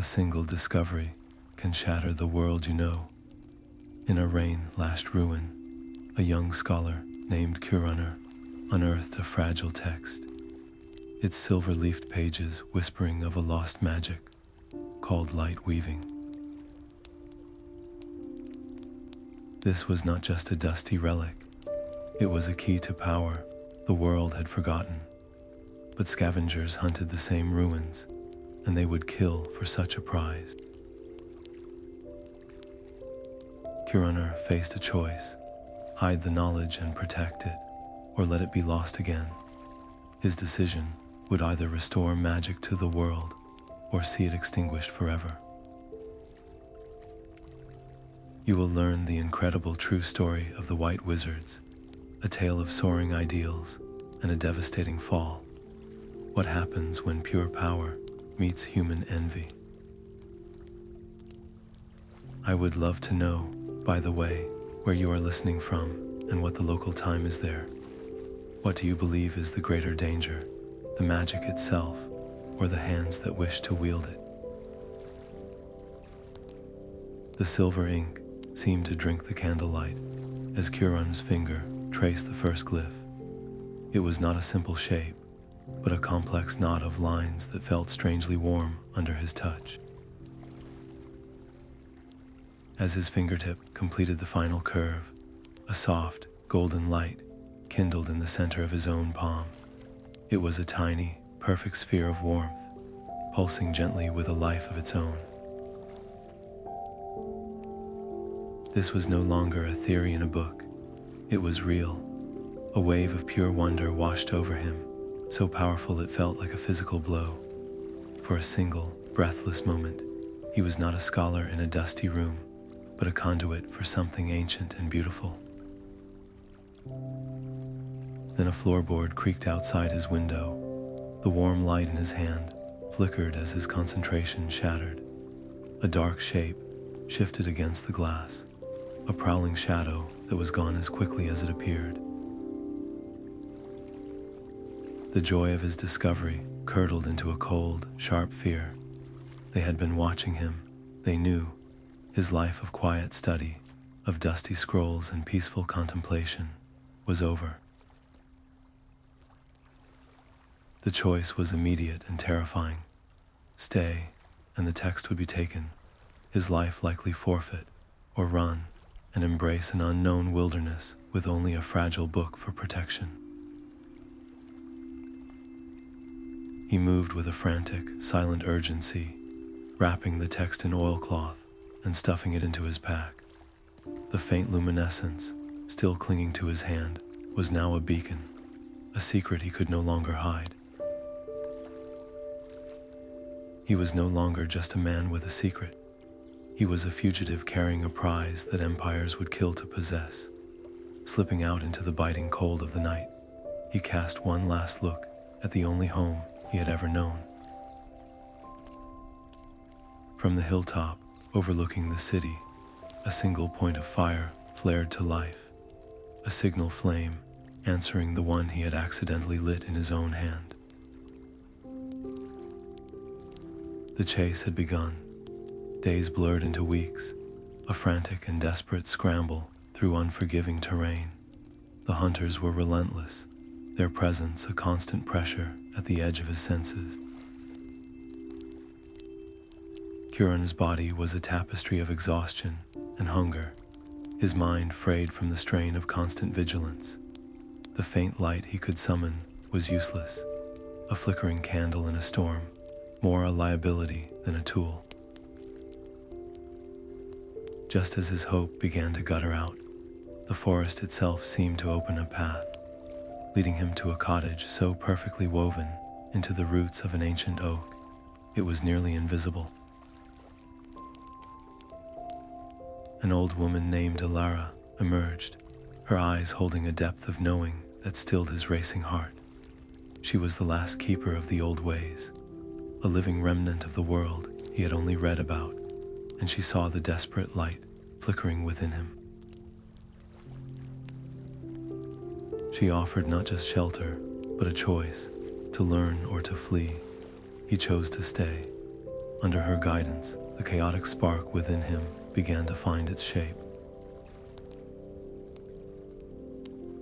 single discovery can shatter the world you know. In a rain-lashed ruin, a young scholar named Curunr unearthed a fragile text, its silver-leafed pages whispering of a lost magic called light weaving. This was not just a dusty relic, it was a key to power the world had forgotten. But scavengers hunted the same ruins, and they would kill for such a prize. Curunr faced a choice: hide the knowledge and protect it, or let it be lost again. His decision would either restore magic to the world or see it extinguished forever. You will learn the incredible true story of the White Wizards, a tale of soaring ideals and a devastating fall. What happens when pure power meets human envy? I would love to know, by the way, where you are listening from and what the local time is there. What do you believe is the greater danger, the magic itself, or the hands that wish to wield it? The silver ink seemed to drink the candlelight as Curunr's finger traced the first glyph. It was not a simple shape, but a complex knot of lines that felt strangely warm under his touch. As his fingertip completed the final curve, a soft, golden light kindled in the center of his own palm. It was a tiny, perfect sphere of warmth, pulsing gently with a life of its own. This was no longer a theory in a book. It was real. A wave of pure wonder washed over him, so powerful it felt like a physical blow. For a single, breathless moment, he was not a scholar in a dusty room, but a conduit for something ancient and beautiful. Then a floorboard creaked outside his window. The warm light in his hand flickered as his concentration shattered. A dark shape shifted against the glass, a prowling shadow that was gone as quickly as it appeared. The joy of his discovery curdled into a cold, sharp fear. They had been watching him. They knew. His life of quiet study, of dusty scrolls and peaceful contemplation, was over. The choice was immediate and terrifying. Stay, and the text would be taken, his life likely forfeit, or run and embrace an unknown wilderness with only a fragile book for protection. He moved with a frantic, silent urgency, wrapping the text in oilcloth and stuffing it into his pack. The faint luminescence, still clinging to his hand, was now a beacon, a secret he could no longer hide. He was no longer just a man with a secret. He was a fugitive carrying a prize that empires would kill to possess. Slipping out into the biting cold of the night, he cast one last look at the only home he had ever known. From the hilltop, overlooking the city, a single point of fire flared to life, a signal flame answering the one he had accidentally lit in his own hand. The chase had begun. Days blurred into weeks, a frantic and desperate scramble through unforgiving terrain. The hunters were relentless, their presence a constant pressure at the edge of his senses. Curunr's body was a tapestry of exhaustion and hunger, his mind frayed from the strain of constant vigilance. The faint light he could summon was useless, a flickering candle in a storm, more a liability than a tool. Just as his hope began to gutter out, the forest itself seemed to open a path, leading him to a cottage so perfectly woven into the roots of an ancient oak, it was nearly invisible. An old woman named Alara emerged, her eyes holding a depth of knowing that stilled his racing heart. She was the last keeper of the old ways, a living remnant of the world he had only read about, and she saw the desperate light flickering within him. She offered not just shelter, but a choice, to learn or to flee. He chose to stay, Under her guidance, the chaotic spark within him began to find its shape.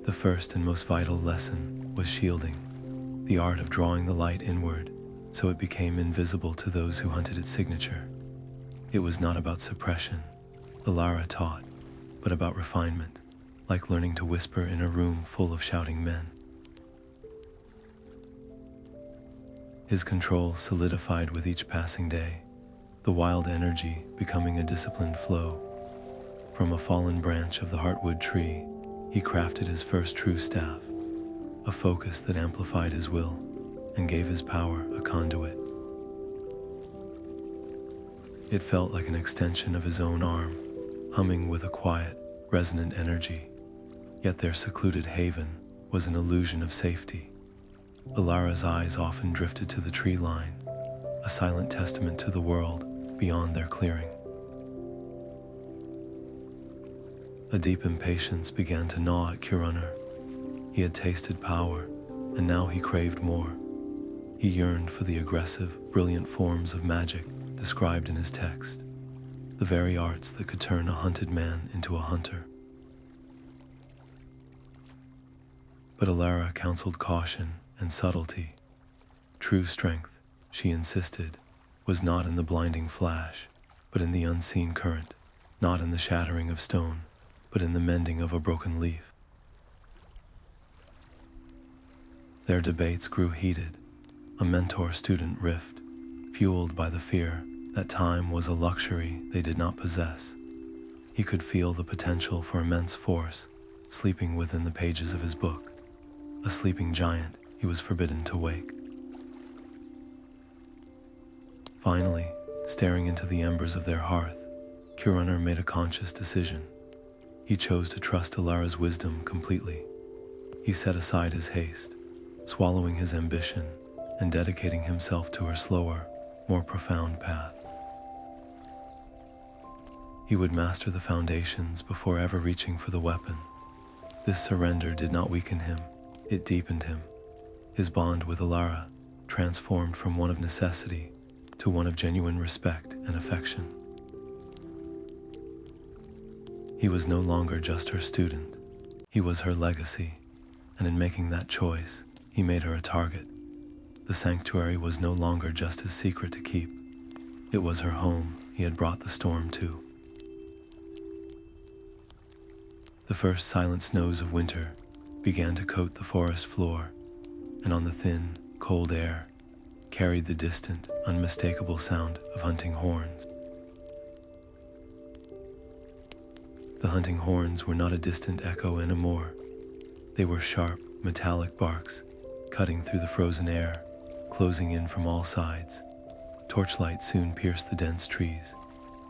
The first and most vital lesson was shielding, the art of drawing the light inward so it became invisible to those who hunted its signature. It was not about suppression, Alara taught, but about refinement, like learning to whisper in a room full of shouting men. His control solidified with each passing day, the wild energy becoming a disciplined flow. From a fallen branch of the heartwood tree, he crafted his first true staff, a focus that amplified his will and gave his power a conduit. It felt like an extension of his own arm, humming with a quiet, resonant energy, yet their secluded haven was an illusion of safety. Alara's eyes often drifted to the tree line, a silent testament to the world beyond their clearing. A deep impatience began to gnaw at Curunr. He had tasted power, and now he craved more. He yearned for the aggressive, brilliant forms of magic described in his text, the very arts that could turn a hunted man into a hunter. But Alara counseled caution and subtlety. True strength, she insisted, was not in the blinding flash, but in the unseen current, not in the shattering of stone, but in the mending of a broken leaf. Their debates grew heated, a mentor-student rift, fueled by the fear that time was a luxury they did not possess. He could feel the potential for immense force sleeping within the pages of his book, a sleeping giant he was forbidden to wake. Finally, staring into the embers of their hearth, Curunr made a conscious decision. He chose to trust Alara's wisdom completely. He set aside his haste, swallowing his ambition and dedicating himself to her slower, more profound path. He would master the foundations before ever reaching for the weapon. This surrender did not weaken him, it deepened him. His bond with Alara transformed from one of necessity to one of genuine respect and affection. He was no longer just her student, he was her legacy, and in making that choice, he made her a target. The sanctuary was no longer just his secret to keep, it was her home he had brought the storm to. The first silent snows of winter began to coat the forest floor, and on the thin, cold air carried the distant, unmistakable sound of hunting horns. The hunting horns were not a distant echo anymore. They were sharp, metallic barks, cutting through the frozen air, closing in from all sides. Torchlight soon pierced the dense trees,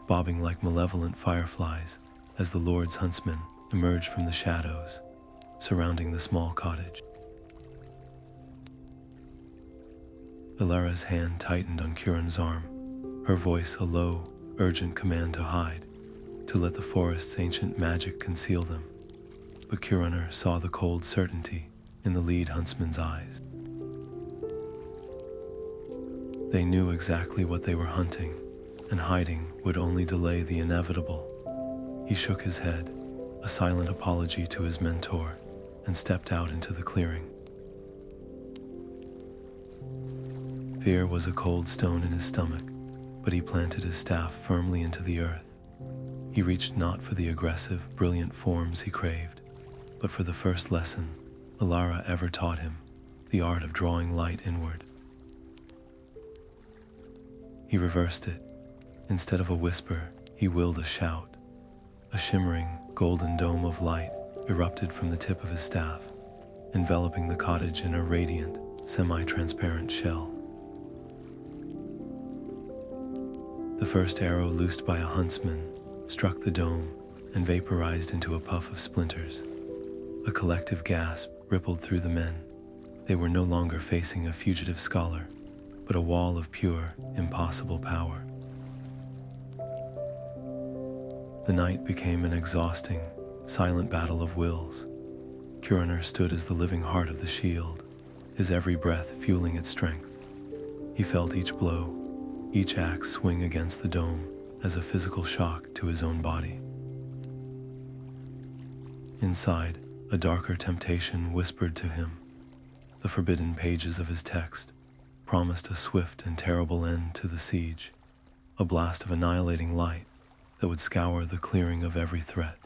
bobbing like malevolent fireflies as the Lord's huntsmen emerged from the shadows, surrounding the small cottage. Alara's hand tightened on Curun's arm, her voice a low, urgent command to hide, to let the forest's ancient magic conceal them. But Curunr saw the cold certainty in the lead huntsman's eyes. They knew exactly what they were hunting, and hiding would only delay the inevitable. He shook his head, a silent apology to his mentor, and stepped out into the clearing. Fear was a cold stone in his stomach, but he planted his staff firmly into the earth. He reached not for the aggressive, brilliant forms he craved, but for the first lesson Alara ever taught him, the art of drawing light inward. He reversed it. Instead of a whisper, he willed a shout. A shimmering, golden dome of light erupted from the tip of his staff, enveloping the cottage in a radiant, semi-transparent shell. The first arrow loosed by a huntsman struck the dome and vaporized into a puff of splinters. A collective gasp rippled through the men. They were no longer facing a fugitive scholar, but a wall of pure, impossible power. The night became an exhausting, silent battle of wills. Curunr stood as the living heart of the shield, his every breath fueling its strength. He felt each blow, each axe swing against the dome as a physical shock to his own body. Inside, a darker temptation whispered to him. The forbidden pages of his text promised a swift and terrible end to the siege, a blast of annihilating light that would scour the clearing of every threat.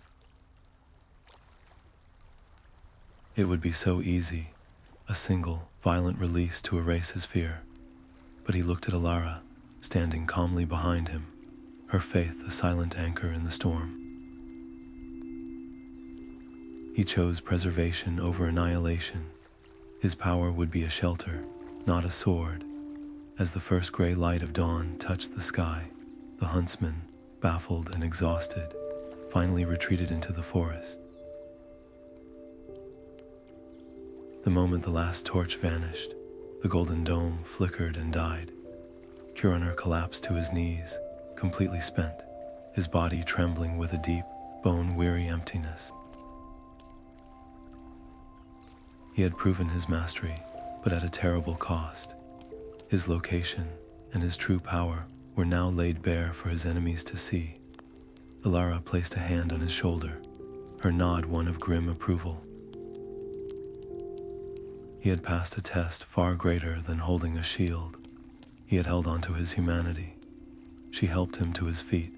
It would be so easy, a single, violent release to erase his fear, but he looked at Alara, standing calmly behind him, her faith a silent anchor in the storm. He chose preservation over annihilation. His power would be a shelter, not a sword. As the first gray light of dawn touched the sky, the huntsman, baffled and exhausted, finally retreated into the forest. The moment the last torch vanished, the golden dome flickered and died. Curunr collapsed to his knees, completely spent, his body trembling with a deep, bone-weary emptiness. He had proven his mastery, but at a terrible cost. His location and his true power were now laid bare for his enemies to see. Alara placed a hand on his shoulder, her nod one of grim approval. He had passed a test far greater than holding a shield. He had held on to his humanity. She helped him to his feet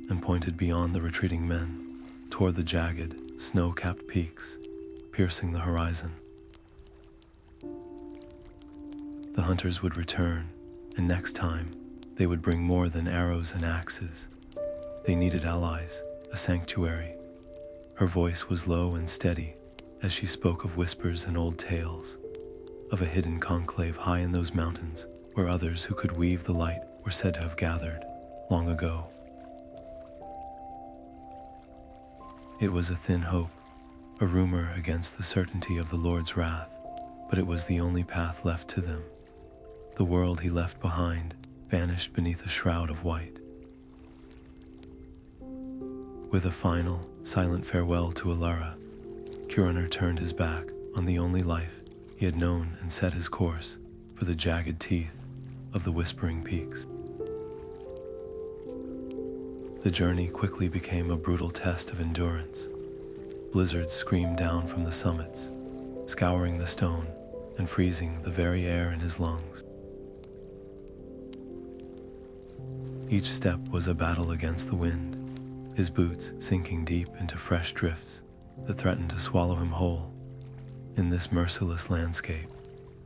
and pointed beyond the retreating men, toward the jagged, snow-capped peaks, piercing the horizon. The hunters would return, and next time, they would bring more than arrows and axes. They needed allies, a sanctuary. Her voice was low and steady as she spoke of whispers and old tales, of a hidden conclave high in those mountains where others who could weave the light were said to have gathered long ago. It was a thin hope, a rumor against the certainty of the Lord's wrath, but it was the only path left to them. The world he left behind vanished beneath a shroud of white. With a final, silent farewell to Alara, Curunr turned his back on the only life he had known and set his course for the jagged teeth of the Whispering Peaks. The journey quickly became a brutal test of endurance. Blizzards screamed down from the summits, scouring the stone and freezing the very air in his lungs. Each step was a battle against the wind, his boots sinking deep into fresh drifts that threatened to swallow him whole. In this merciless landscape,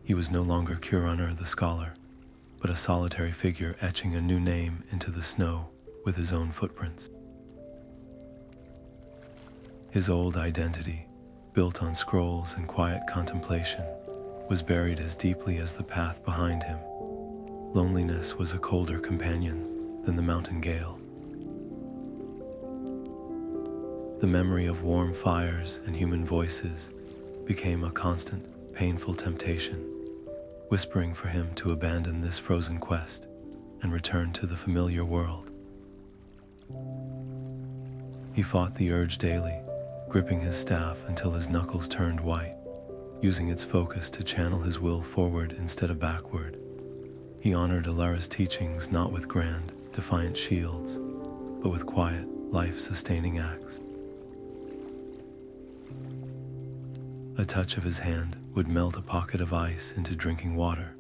he was no longer Curunr the scholar, but a solitary figure etching a new name into the snow with his own footprints. His old identity, built on scrolls and quiet contemplation, was buried as deeply as the path behind him. Loneliness was a colder companion than the mountain gale. The memory of warm fires and human voices became a constant, painful temptation, whispering for him to abandon this frozen quest and return to the familiar world. He fought the urge daily, gripping his staff until his knuckles turned white, using its focus to channel his will forward instead of backward. He honored Alara's teachings not with grand, defiant shields, but with quiet, life-sustaining acts. A touch of his hand would melt a pocket of ice into drinking water.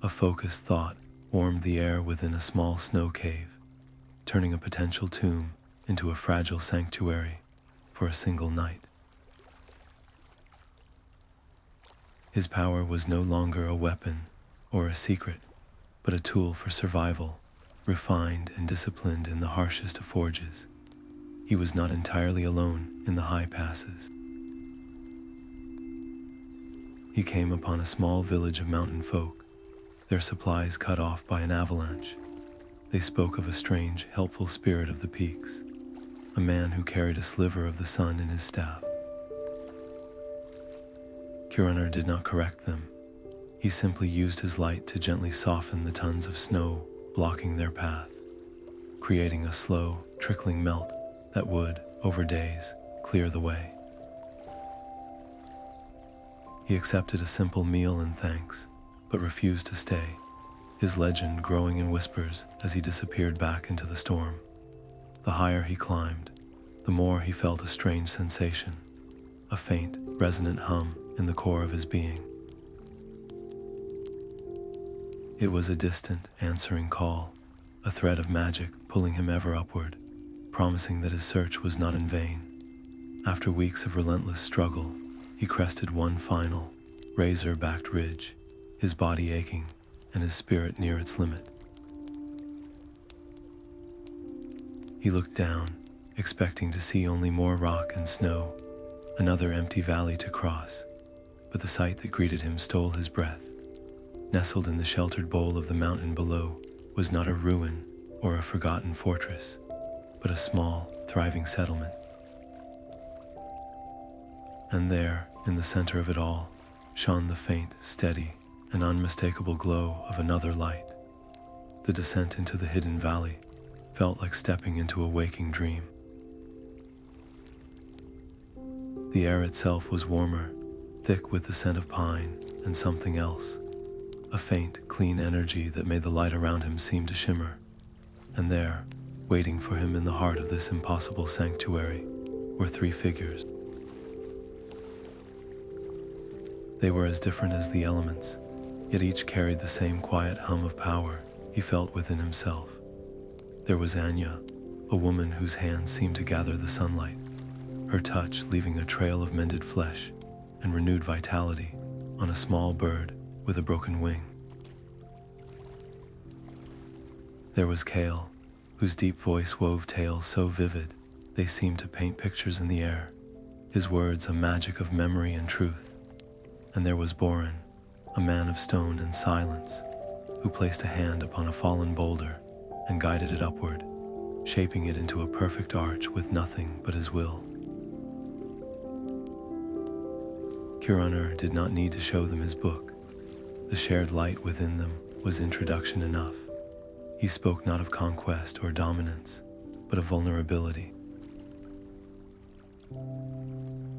A focused thought warmed the air within a small snow cave, turning a potential tomb into a fragile sanctuary for a single night. His power was no longer a weapon or a secret, but a tool for survival, refined and disciplined in the harshest of forges. He was not entirely alone in the high passes. He came upon a small village of mountain folk, their supplies cut off by an avalanche. They spoke of a strange, helpful spirit of the peaks, a man who carried a sliver of the sun in his staff. Curunr did not correct them. He simply used his light to gently soften the tons of snow blocking their path, creating a slow, trickling melt that would, over days, clear the way. He accepted a simple meal in thanks, but refused to stay. his legend growing in whispers as he disappeared back into the storm. The higher he climbed, the more he felt a strange sensation, a faint, resonant hum in the core of his being. It was a distant, answering call, a thread of magic pulling him ever upward, promising that his search was not in vain. After weeks of relentless struggle, he crested one final, razor-backed ridge, his body aching and his spirit near its limit. He looked down, expecting to see only more rock and snow, another empty valley to cross, but the sight that greeted him stole his breath. Nestled in the sheltered bowl of the mountain below was not a ruin or a forgotten fortress, but a small, thriving settlement. And there, in the center of it all, shone the faint, steady, and unmistakable glow of another light. The descent into the hidden valley felt like stepping into a waking dream. The air itself was warmer, thick with the scent of pine and something else, a faint, clean energy that made the light around him seem to shimmer. And there, waiting for him in the heart of this impossible sanctuary, were three figures. They were as different as the elements, yet each carried the same quiet hum of power he felt within himself. There was Anya, a woman whose hands seemed to gather the sunlight, her touch leaving a trail of mended flesh and renewed vitality on a small bird with a broken wing. There was Kale, whose deep voice wove tales so vivid they seemed to paint pictures in the air, his words a magic of memory and truth. And there was Borin, a man of stone and silence, who placed a hand upon a fallen boulder and guided it upward, shaping it into a perfect arch with nothing but his will. Curunr did not need to show them his book. The shared light within them was introduction enough. He spoke not of conquest or dominance, but of vulnerability.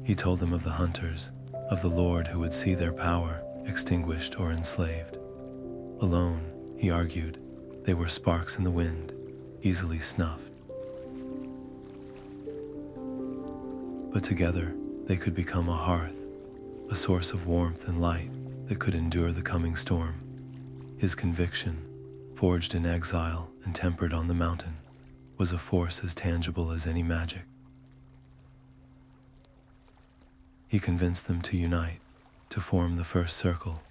He told them of the hunters, of the Lord who would see their power extinguished or enslaved. Alone, he argued, they were sparks in the wind, easily snuffed. But together, they could become a hearth, a source of warmth and light that could endure the coming storm. His conviction, forged in exile and tempered on the mountain, was a force as tangible as any magic. He convinced them to unite, to form the first circle,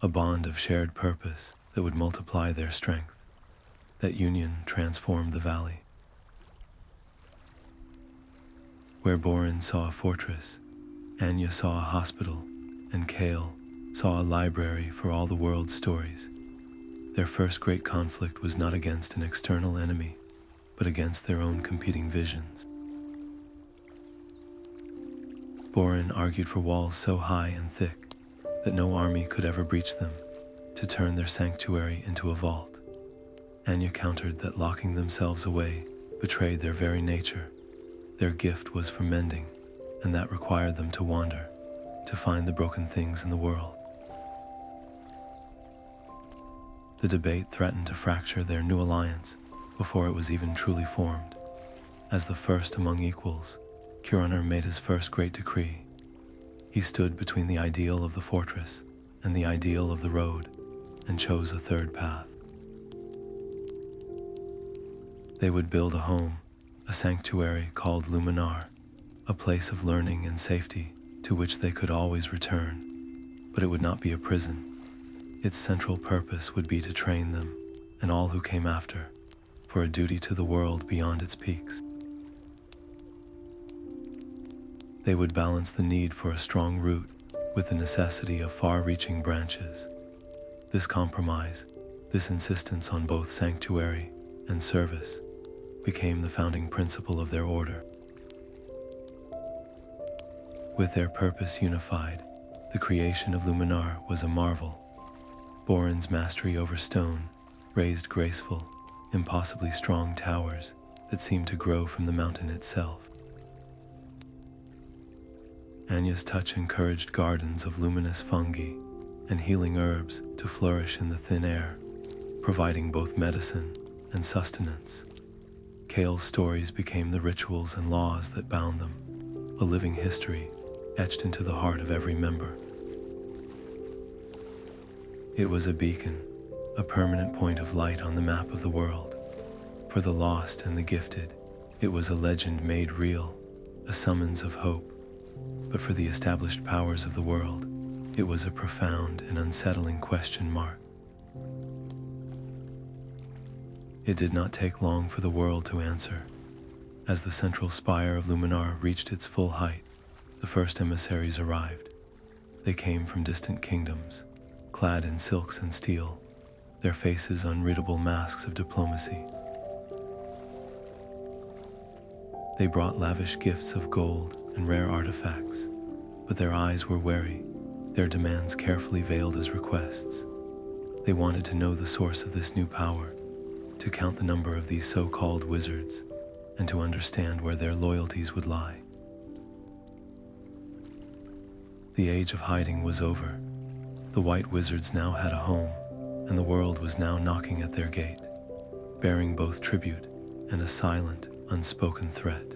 a bond of shared purpose that would multiply their strength. That union transformed the valley. Where Borin saw a fortress, Anya saw a hospital, and Kale saw a library for all the world's stories. Their first great conflict was not against an external enemy, but against their own competing visions. Borin argued for walls so high and thick that no army could ever breach them, to turn their sanctuary into a vault. Anya countered that locking themselves away betrayed their very nature. Their gift was for mending, and that required them to wander, to find the broken things in the world. The debate threatened to fracture their new alliance before it was even truly formed. As the first among equals, Curunr made his first great decree. He stood between the ideal of the fortress and the ideal of the road, and chose a third path. They would build a home, a sanctuary called Luminar, a place of learning and safety to which they could always return, but it would not be a prison. Its central purpose would be to train them, and all who came after, for a duty to the world beyond its peaks. They would balance the need for a strong root with the necessity of far-reaching branches. This compromise, this insistence on both sanctuary and service, became the founding principle of their order. With their purpose unified, the creation of Luminar was a marvel. Borin's mastery over stone raised graceful, impossibly strong towers that seemed to grow from the mountain itself. Anya's touch encouraged gardens of luminous fungi and healing herbs to flourish in the thin air. providing both medicine and sustenance. Kale's stories became the rituals and laws that bound them, a living history etched into the heart of every member. It was a beacon, a permanent point of light on the map of the world. For the lost and the gifted, it was a legend made real, a summons of hope. But for the established powers of the world, it was a profound and unsettling question mark. It did not take long for the world to answer. As the central spire of Luminar reached its full height, the first emissaries arrived. They came from distant kingdoms, clad in silks and steel, their faces unreadable masks of diplomacy. They brought lavish gifts of gold and rare artifacts, but their eyes were wary, their demands carefully veiled as requests. They wanted to know the source of this new power, to count the number of these so-called wizards, and to understand where their loyalties would lie. The age of hiding was over. The white wizards now had a home, and the world was now knocking at their gate, bearing both tribute and a silent, unspoken threat.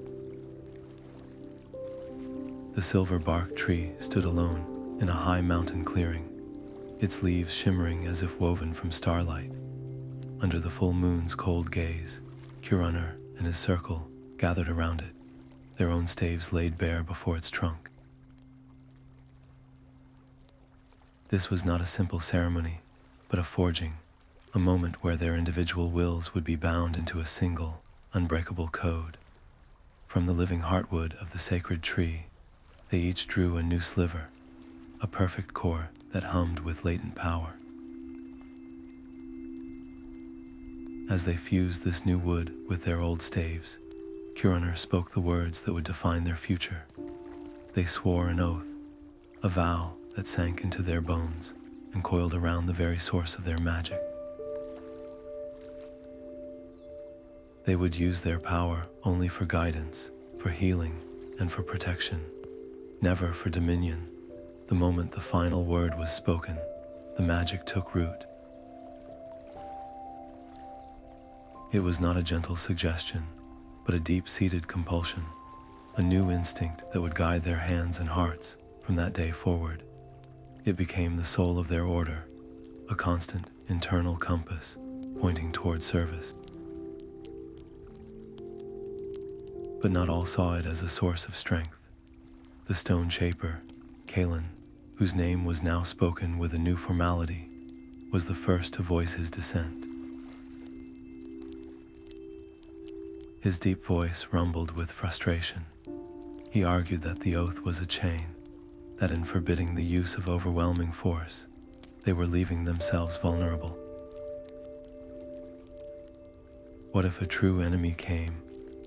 The silver-barked tree stood alone in a high mountain clearing, its leaves shimmering as if woven from starlight. Under the full moon's cold gaze, Curunr and his circle gathered around it, their own staves laid bare before its trunk. This was not a simple ceremony, but a forging, a moment where their individual wills would be bound into a single, unbreakable code. From the living heartwood of the sacred tree, they each drew a new sliver, a perfect core that hummed with latent power. As they fused this new wood with their old staves, Curunr spoke the words that would define their future. They swore an oath, a vow that sank into their bones and coiled around the very source of their magic. They would use their power only for guidance, for healing, and for protection, never for dominion. The moment the final word was spoken, the magic took root. It was not a gentle suggestion, but a deep-seated compulsion, a new instinct that would guide their hands and hearts from that day forward. It became the soul of their order, a constant internal compass pointing toward service. But not all saw it as a source of strength. The stone shaper, Kalin, whose name was now spoken with a new formality, was the first to voice his dissent. His deep voice rumbled with frustration. He argued that the oath was a chain, that in forbidding the use of overwhelming force, they were leaving themselves vulnerable. What if a true enemy came,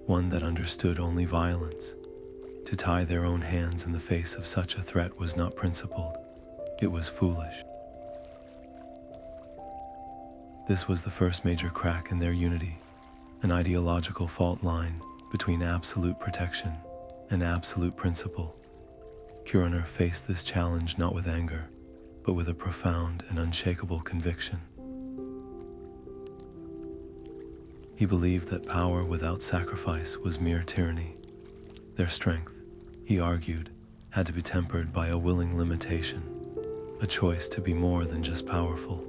one that understood only violence? To tie their own hands in the face of such a threat was not principled, it was foolish. This was the first major crack in their unity, an ideological fault line between absolute protection and absolute principle. Curunr faced this challenge not with anger, but with a profound and unshakable conviction. He believed that power without sacrifice was mere tyranny. Their strength, he argued, had to be tempered by a willing limitation, a choice to be more than just powerful.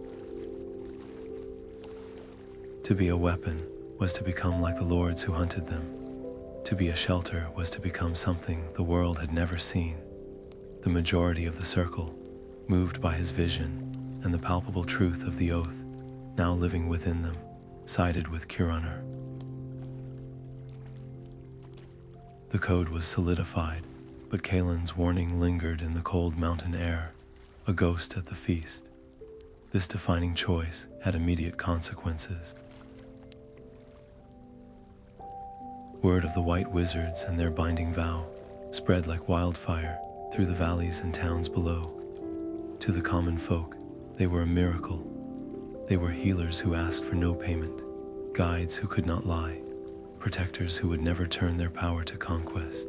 To be a weapon was to become like the lords who hunted them. To be a shelter was to become something the world had never seen. The majority of the circle, moved by his vision and the palpable truth of the oath now living within them, sided with Curunr. The code was solidified, but Kalin's warning lingered in the cold mountain air, a ghost at the feast. This defining choice had immediate consequences. Word of the white wizards and their binding vow spread like wildfire through the valleys and towns below. To the common folk, they were a miracle. They were healers who asked for no payment, guides who could not lie, protectors who would never turn their power to conquest.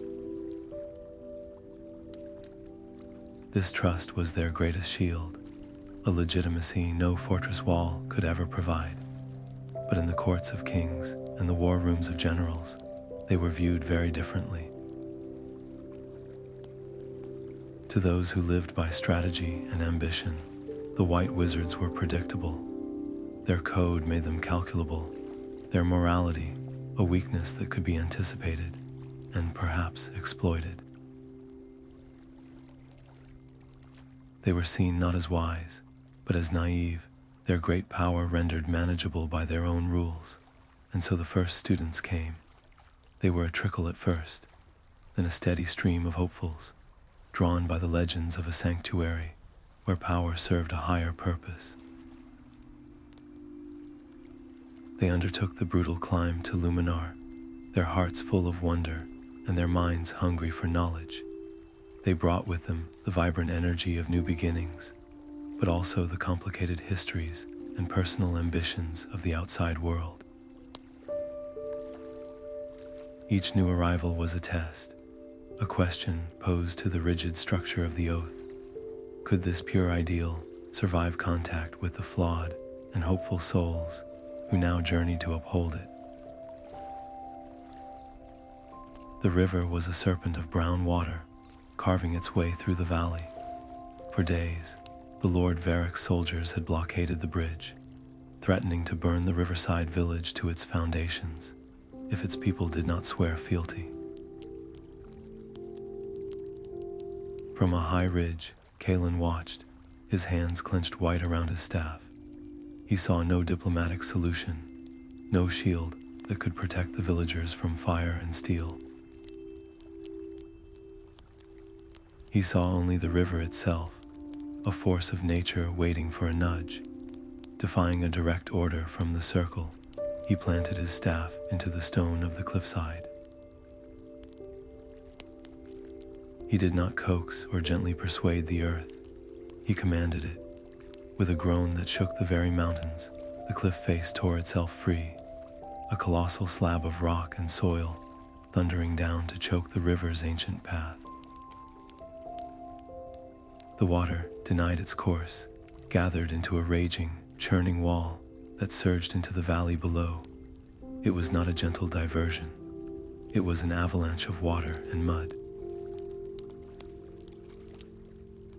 This trust was their greatest shield, a legitimacy no fortress wall could ever provide. But in the courts of kings and the war rooms of generals, they were viewed very differently. To those who lived by strategy and ambition, the white wizards were predictable. Their code made them calculable, their morality a weakness that could be anticipated and perhaps exploited. They were seen not as wise, but as naive, their great power rendered manageable by their own rules. And so the first students came. They were a trickle at first, then a steady stream of hopefuls, drawn by the legends of a sanctuary where power served a higher purpose. They undertook the brutal climb to Luminar, their hearts full of wonder and their minds hungry for knowledge. They brought with them the vibrant energy of new beginnings, but also the complicated histories and personal ambitions of the outside world. Each new arrival was a test, a question posed to the rigid structure of the oath. Could this pure ideal survive contact with the flawed and hopeful souls who now journeyed to uphold it? The river was a serpent of brown water, carving its way through the valley. For days, the Lord Varric's soldiers had blockaded the bridge, threatening to burn the riverside village to its foundations if its people did not swear fealty. From a high ridge, Kalin watched, his hands clenched white around his staff. He saw no diplomatic solution, no shield that could protect the villagers from fire and steel. He saw only the river itself, a force of nature waiting for a nudge. Defying a direct order from the circle, he planted his staff into the stone of the cliffside. He did not coax or gently persuade the earth. He commanded it. With a groan that shook the very mountains, the cliff face tore itself free, a colossal slab of rock and soil, thundering down to choke the river's ancient path. The water, denied its course, gathered into a raging, churning wall that surged into the valley below. It was not a gentle diversion. It was an avalanche of water and mud.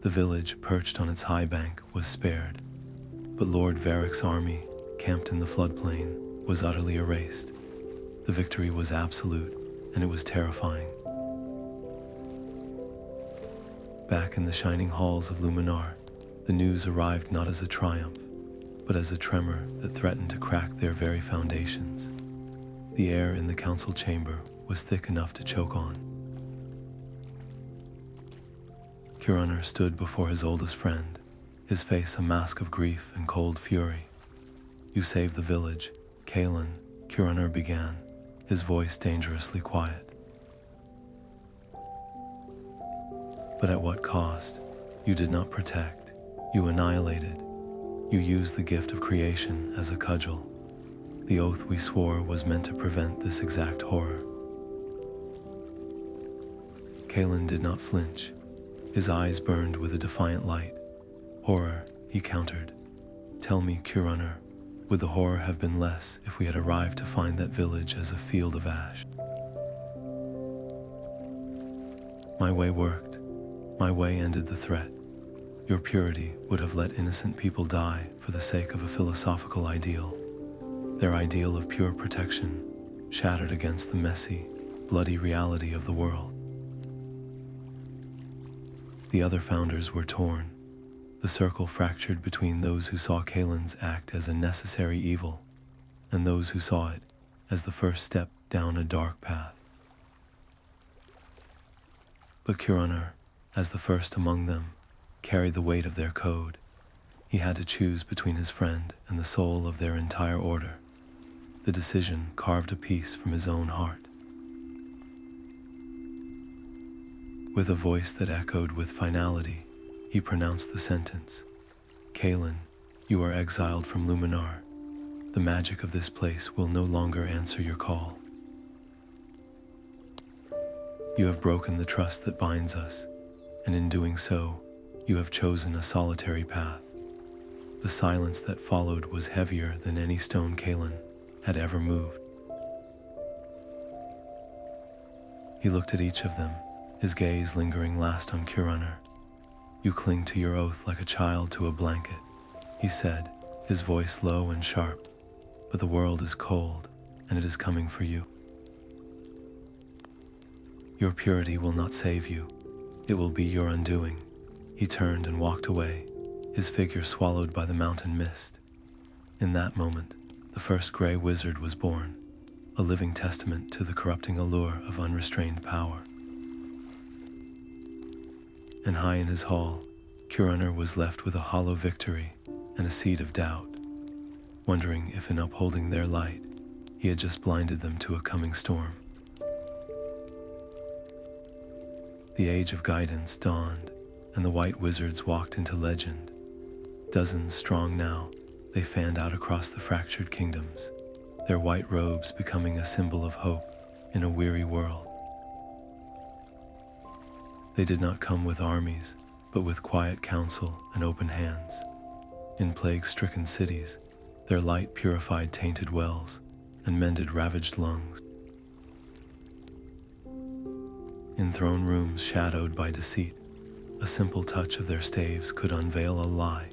The village, perched on its high bank, was spared, but Lord Varric's army, camped in the floodplain, was utterly erased. The victory was absolute, and it was terrifying. Back in the shining halls of Luminar, the news arrived not as a triumph, but as a tremor that threatened to crack their very foundations. The air in the council chamber was thick enough to choke on. Curunr stood before his oldest friend, his face a mask of grief and cold fury. "You saved the village, Kalin," Curunr began, his voice dangerously quiet. "But at what cost? You did not protect. You annihilated. You used the gift of creation as a cudgel. The oath we swore was meant to prevent this exact horror." Kalin did not flinch. His eyes burned with a defiant light. "Horror," he countered. "Tell me, Curunr, would the horror have been less if we had arrived to find that village as a field of ash?" "My way worked. My way ended the threat. Your purity would have let innocent people die for the sake of a philosophical ideal. Their ideal of pure protection, shattered against the messy, bloody reality of the world. The other founders were torn, the circle fractured between those who saw Kalin's act as a necessary evil and those who saw it as the first step down a dark path. But Curunr, as the first among them, carried the weight of their code. He had to choose between his friend and the soul of their entire order. The decision carved a piece from his own heart. With a voice that echoed with finality, he pronounced the sentence, "Kalin, you are exiled from Luminar. The magic of this place will no longer answer your call. You have broken the trust that binds us, and in doing so, you have chosen a solitary path. The silence that followed was heavier than any stone Kalin had ever moved. He looked at each of them, his gaze lingering last on Curunr. "You cling to your oath like a child to a blanket," he said, his voice low and sharp. "But the world is cold, and it is coming for you. Your purity will not save you. It will be your undoing." He turned and walked away, his figure swallowed by the mountain mist. In that moment, the first Grey Wizard was born, a living testament to the corrupting allure of unrestrained power. And high in his hall, Curunr was left with a hollow victory and a seed of doubt, wondering if in upholding their light, he had just blinded them to a coming storm. The age of guidance dawned, and the white wizards walked into legend. Dozens strong now, they fanned out across the fractured kingdoms, their white robes becoming a symbol of hope in a weary world. They did not come with armies, but with quiet counsel and open hands. In plague-stricken cities, their light purified tainted wells and mended ravaged lungs. In throne rooms shadowed by deceit, a simple touch of their staves could unveil a lie,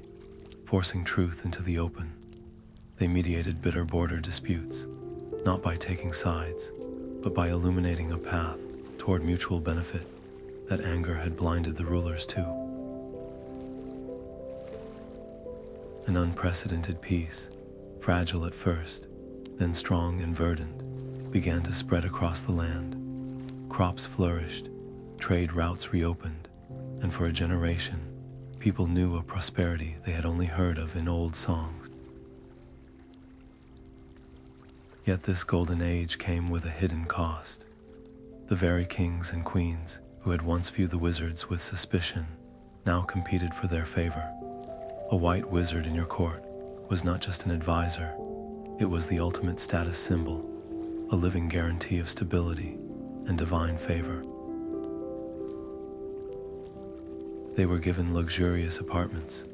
forcing truth into the open. They mediated bitter border disputes, not by taking sides, but by illuminating a path toward mutual benefit that anger had blinded the rulers to. An unprecedented peace, fragile at first, then strong and verdant, began to spread across the land. Crops flourished, trade routes reopened, and for a generation, people knew a prosperity they had only heard of in old songs. Yet this golden age came with a hidden cost. The very kings and queens who had once viewed the wizards with suspicion now competed for their favor. A white wizard in your court was not just an advisor, it was the ultimate status symbol, a living guarantee of stability and divine favor. They were given luxurious apartments,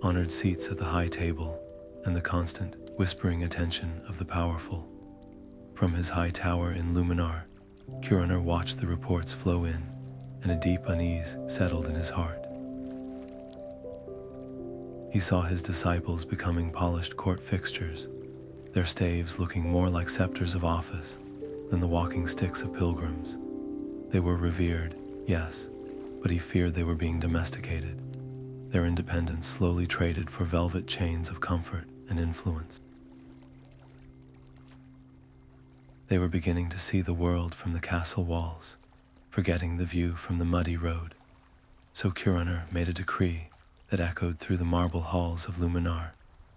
honored seats at the high table, and the constant, whispering attention of the powerful. From his high tower in Luminar, Curunr watched the reports flow in, and a deep unease settled in his heart. He saw his disciples becoming polished court fixtures, their staves looking more like scepters of office than the walking sticks of pilgrims. They were revered, yes, but he feared they were being domesticated, their independence slowly traded for velvet chains of comfort and influence. They were beginning to see the world from the castle walls, forgetting the view from the muddy road. So Curunr made a decree that echoed through the marble halls of Luminar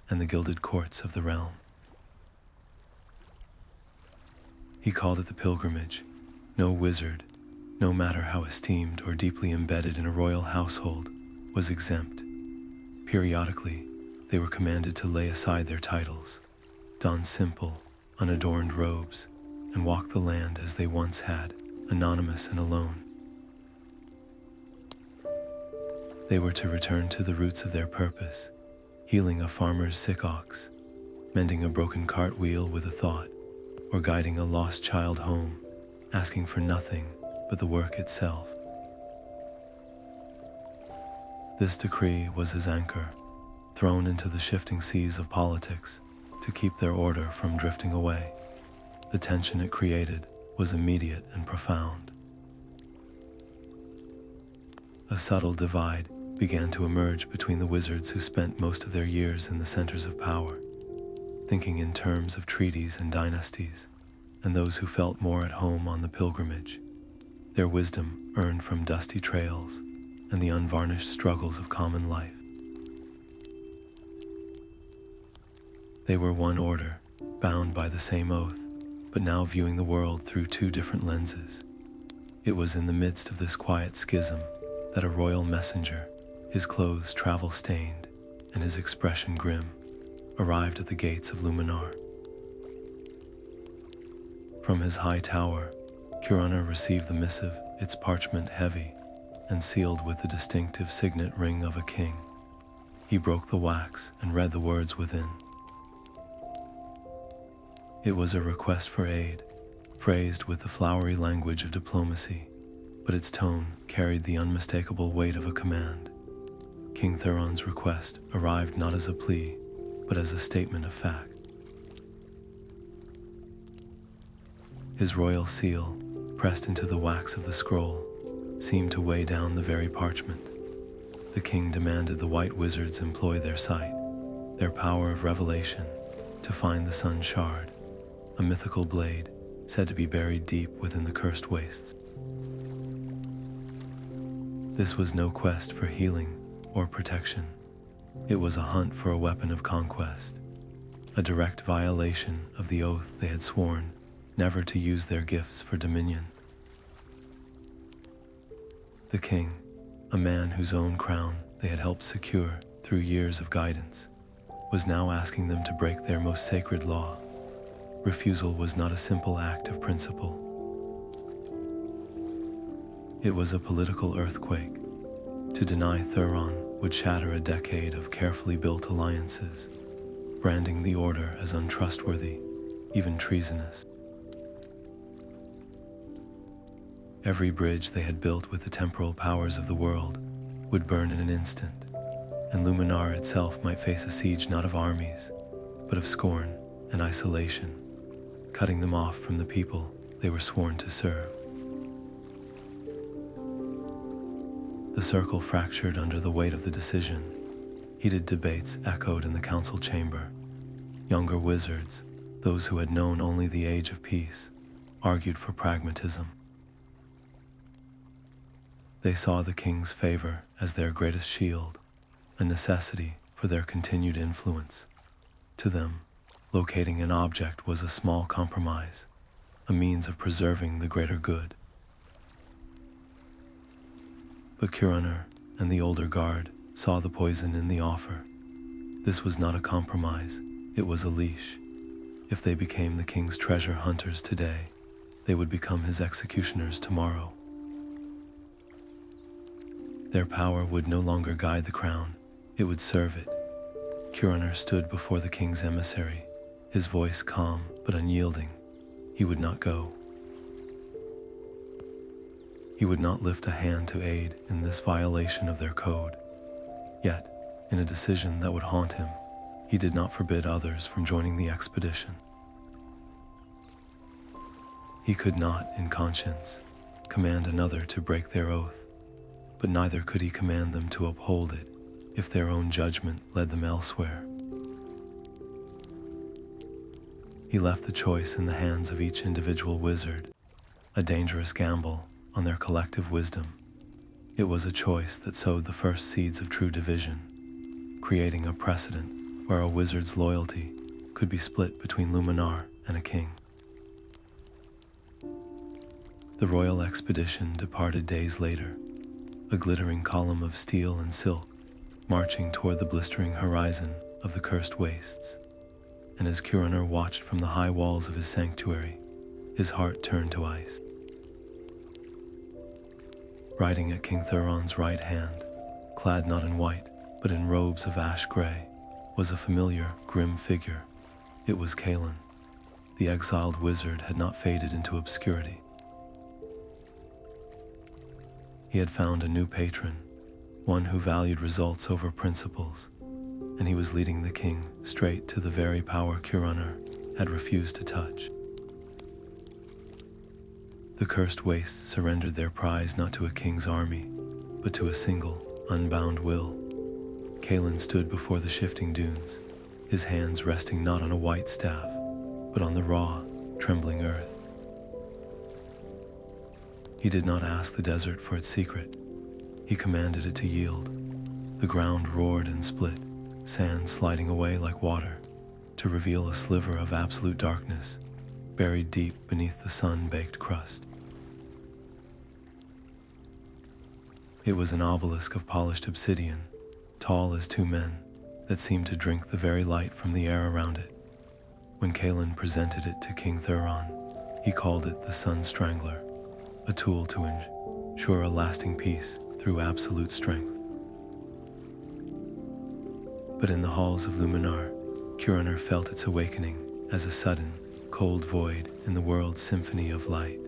and the gilded courts of the realm. He called it the pilgrimage. No wizard, no matter how esteemed or deeply embedded in a royal household, was exempt. Periodically, they were commanded to lay aside their titles, don simple, unadorned robes, and walk the land as they once had, anonymous and alone. They were to return to the roots of their purpose, healing a farmer's sick ox, mending a broken cartwheel with a thought, or guiding a lost child home, asking for nothing but the work itself. This decree was his anchor, thrown into the shifting seas of politics to keep their order from drifting away. The tension it created was immediate and profound. A subtle divide began to emerge between the wizards who spent most of their years in the centers of power, thinking in terms of treaties and dynasties, and those who felt more at home on the pilgrimage, their wisdom earned from dusty trails and the unvarnished struggles of common life. They were one order, bound by the same oath, but now viewing the world through two different lenses. It was in the midst of this quiet schism that a royal messenger, his clothes travel-stained and his expression grim, arrived at the gates of Luminar. From his high tower, Curunr received the missive, its parchment heavy and sealed with the distinctive signet ring of a king. He broke the wax and read the words within. It was a request for aid, phrased with the flowery language of diplomacy, but its tone carried the unmistakable weight of a command. King Thuron's request arrived not as a plea, but as a statement of fact. His royal seal, pressed into the wax of the scroll, seemed to weigh down the very parchment. The king demanded the white wizards employ their sight, their power of revelation, to find the sun shard, a mythical blade said to be buried deep within the cursed wastes. This was no quest for healing or protection. It was a hunt for a weapon of conquest, a direct violation of the oath they had sworn never to use their gifts for dominion. The king, a man whose own crown they had helped secure through years of guidance, was now asking them to break their most sacred law. Refusal was not a simple act of principle. It was a political earthquake. To deny Thuron would shatter a decade of carefully built alliances, branding the order as untrustworthy, even treasonous. Every bridge they had built with the temporal powers of the world would burn in an instant, and Luminar itself might face a siege not of armies, but of scorn and isolation, cutting them off from the people they were sworn to serve. The circle fractured under the weight of the decision. Heated debates echoed in the council chamber. Younger wizards, those who had known only the age of peace, argued for pragmatism. They saw the king's favor as their greatest shield, a necessity for their continued influence. To them, locating an object was a small compromise, a means of preserving the greater good. But Curunr and the older guard saw the poison in the offer. This was not a compromise, it was a leash. If they became the king's treasure hunters today, they would become his executioners tomorrow. Their power would no longer guide the crown, it would serve it. Curunr stood before the king's emissary, his voice calm but unyielding. He would not go. He would not lift a hand to aid in this violation of their code. Yet, in a decision that would haunt him, he did not forbid others from joining the expedition. He could not, in conscience, command another to break their oath, but neither could he command them to uphold it if their own judgment led them elsewhere. He left the choice in the hands of each individual wizard, a dangerous gamble on their collective wisdom. It was a choice that sowed the first seeds of true division, creating a precedent where a wizard's loyalty could be split between Luminar and a king. The royal expedition departed days later, a glittering column of steel and silk, marching toward the blistering horizon of the cursed wastes. And as Curunr watched from the high walls of his sanctuary, his heart turned to ice. Riding at King Thuron's right hand, clad not in white, but in robes of ash gray, was a familiar, grim figure. It was Kalin. The exiled wizard had not faded into obscurity. He had found a new patron, one who valued results over principles, and he was leading the king straight to the very power Curunr had refused to touch. The cursed wastes surrendered their prize not to a king's army, but to a single, unbound will. Kalin stood before the shifting dunes, his hands resting not on a white staff, but on the raw, trembling earth. He did not ask the desert for its secret. He commanded it to yield. The ground roared and split, sand sliding away like water, to reveal a sliver of absolute darkness, buried deep beneath the sun-baked crust. It was an obelisk of polished obsidian, tall as two men, that seemed to drink the very light from the air around it. When Kalin presented it to King Thuron, he called it the Sunstrangler, a tool to ensure a lasting peace through absolute strength. But in the halls of Luminar, Curunr felt its awakening as a sudden, cold void in the world's symphony of light.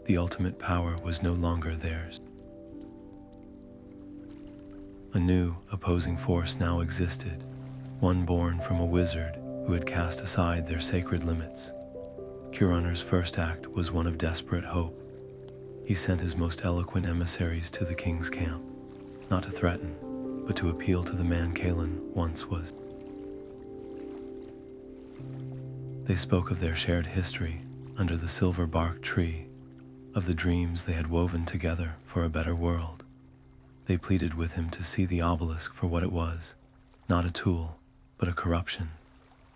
The ultimate power was no longer theirs. A new, opposing force now existed, one born from a wizard who had cast aside their sacred limits. Curunr's first act was one of desperate hope. He sent his most eloquent emissaries to the king's camp, not to threaten, but to appeal to the man Kalin once was. They spoke of their shared history under the silver bark tree, of the dreams they had woven together for a better world. They pleaded with him to see the obelisk for what it was, not a tool, but a corruption,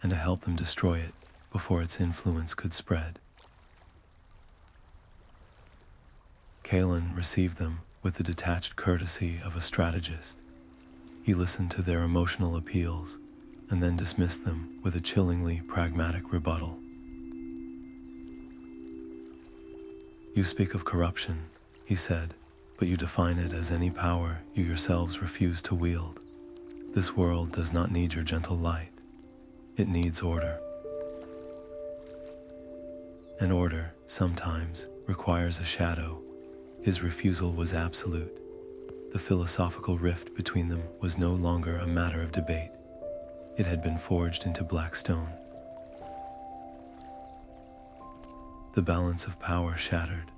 and to help them destroy it before its influence could spread. Kalin received them with the detached courtesy of a strategist. He listened to their emotional appeals and then dismissed them with a chillingly pragmatic rebuttal. "You speak of corruption," he said, "but you define it as any power you yourselves refuse to wield. This world does not need your gentle light. It needs order. And order, sometimes, requires a shadow." His refusal was absolute. The philosophical rift between them was no longer a matter of debate. It had been forged into black stone. The balance of power shattered.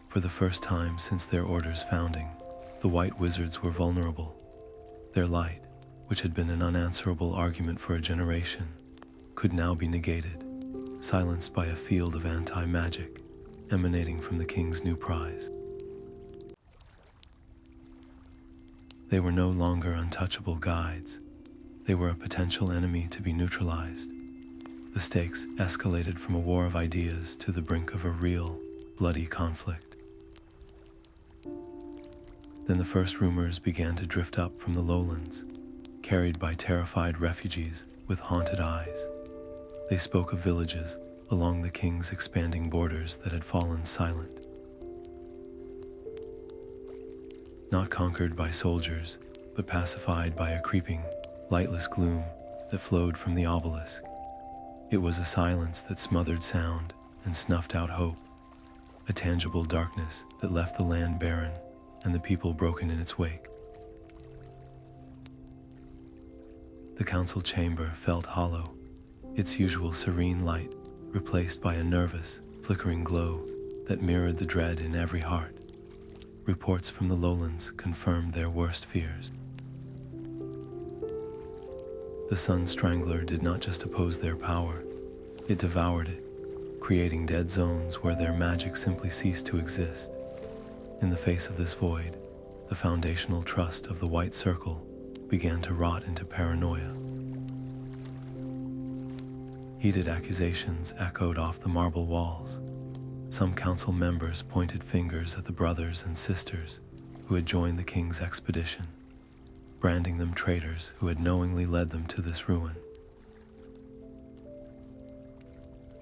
For the first time since their order's founding, the white wizards were vulnerable. Their light, which had been an unanswerable argument for a generation, could now be negated, silenced by a field of anti-magic emanating from the king's new prize. They were no longer untouchable guides. They were a potential enemy to be neutralized. The stakes escalated from a war of ideas to the brink of a real, bloody conflict. Then the first rumors began to drift up from the lowlands, carried by terrified refugees with haunted eyes. They spoke of villages along the king's expanding borders that had fallen silent. Not conquered by soldiers, but pacified by a creeping, lightless gloom that flowed from the obelisk. It was a silence that smothered sound and snuffed out hope, a tangible darkness that left the land barren and the people broken in its wake. The council chamber felt hollow, its usual serene light replaced by a nervous, flickering glow that mirrored the dread in every heart. Reports from the lowlands confirmed their worst fears. The Sunstrangler did not just oppose their power, it devoured it, creating dead zones where their magic simply ceased to exist. In the face of this void, the foundational trust of the White Circle began to rot into paranoia. Heated accusations echoed off the marble walls. Some council members pointed fingers at the brothers and sisters who had joined the king's expedition, branding them traitors who had knowingly led them to this ruin.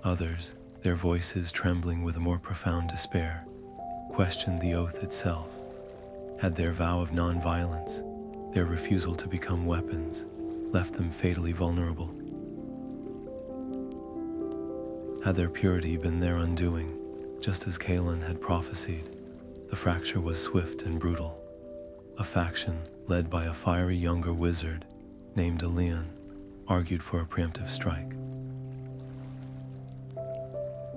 Others, their voices trembling with a more profound despair, questioned the oath itself. Had their vow of non-violence, their refusal to become weapons, left them fatally vulnerable? Had their purity been their undoing, just as Kalin had prophesied, the fracture was swift and brutal. A faction, led by a fiery younger wizard named Leon, argued for a preemptive strike.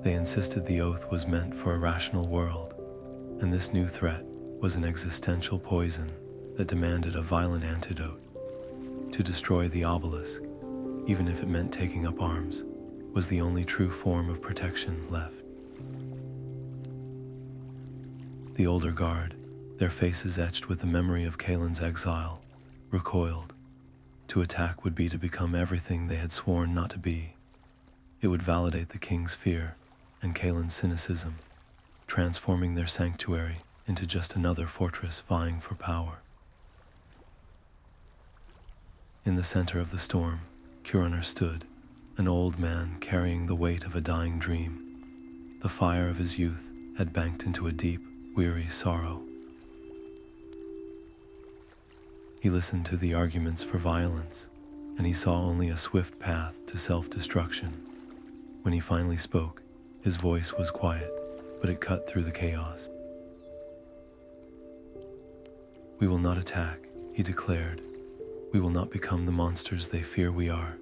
They insisted the oath was meant for a rational world, and this new threat was an existential poison that demanded a violent antidote. To destroy the obelisk, even if it meant taking up arms, was the only true form of protection left. The older guard, their faces etched with the memory of Kalin's exile, recoiled. To attack would be to become everything they had sworn not to be. It would validate the king's fear and Kalin's cynicism, transforming their sanctuary into just another fortress vying for power. In the center of the storm, Curunr stood, an old man carrying the weight of a dying dream. The fire of his youth had banked into a deep, weary sorrow. He listened to the arguments for violence, and he saw only a swift path to self-destruction. When he finally spoke, his voice was quiet, but it cut through the chaos. "We will not attack," he declared. "We will not become the monsters they fear we are,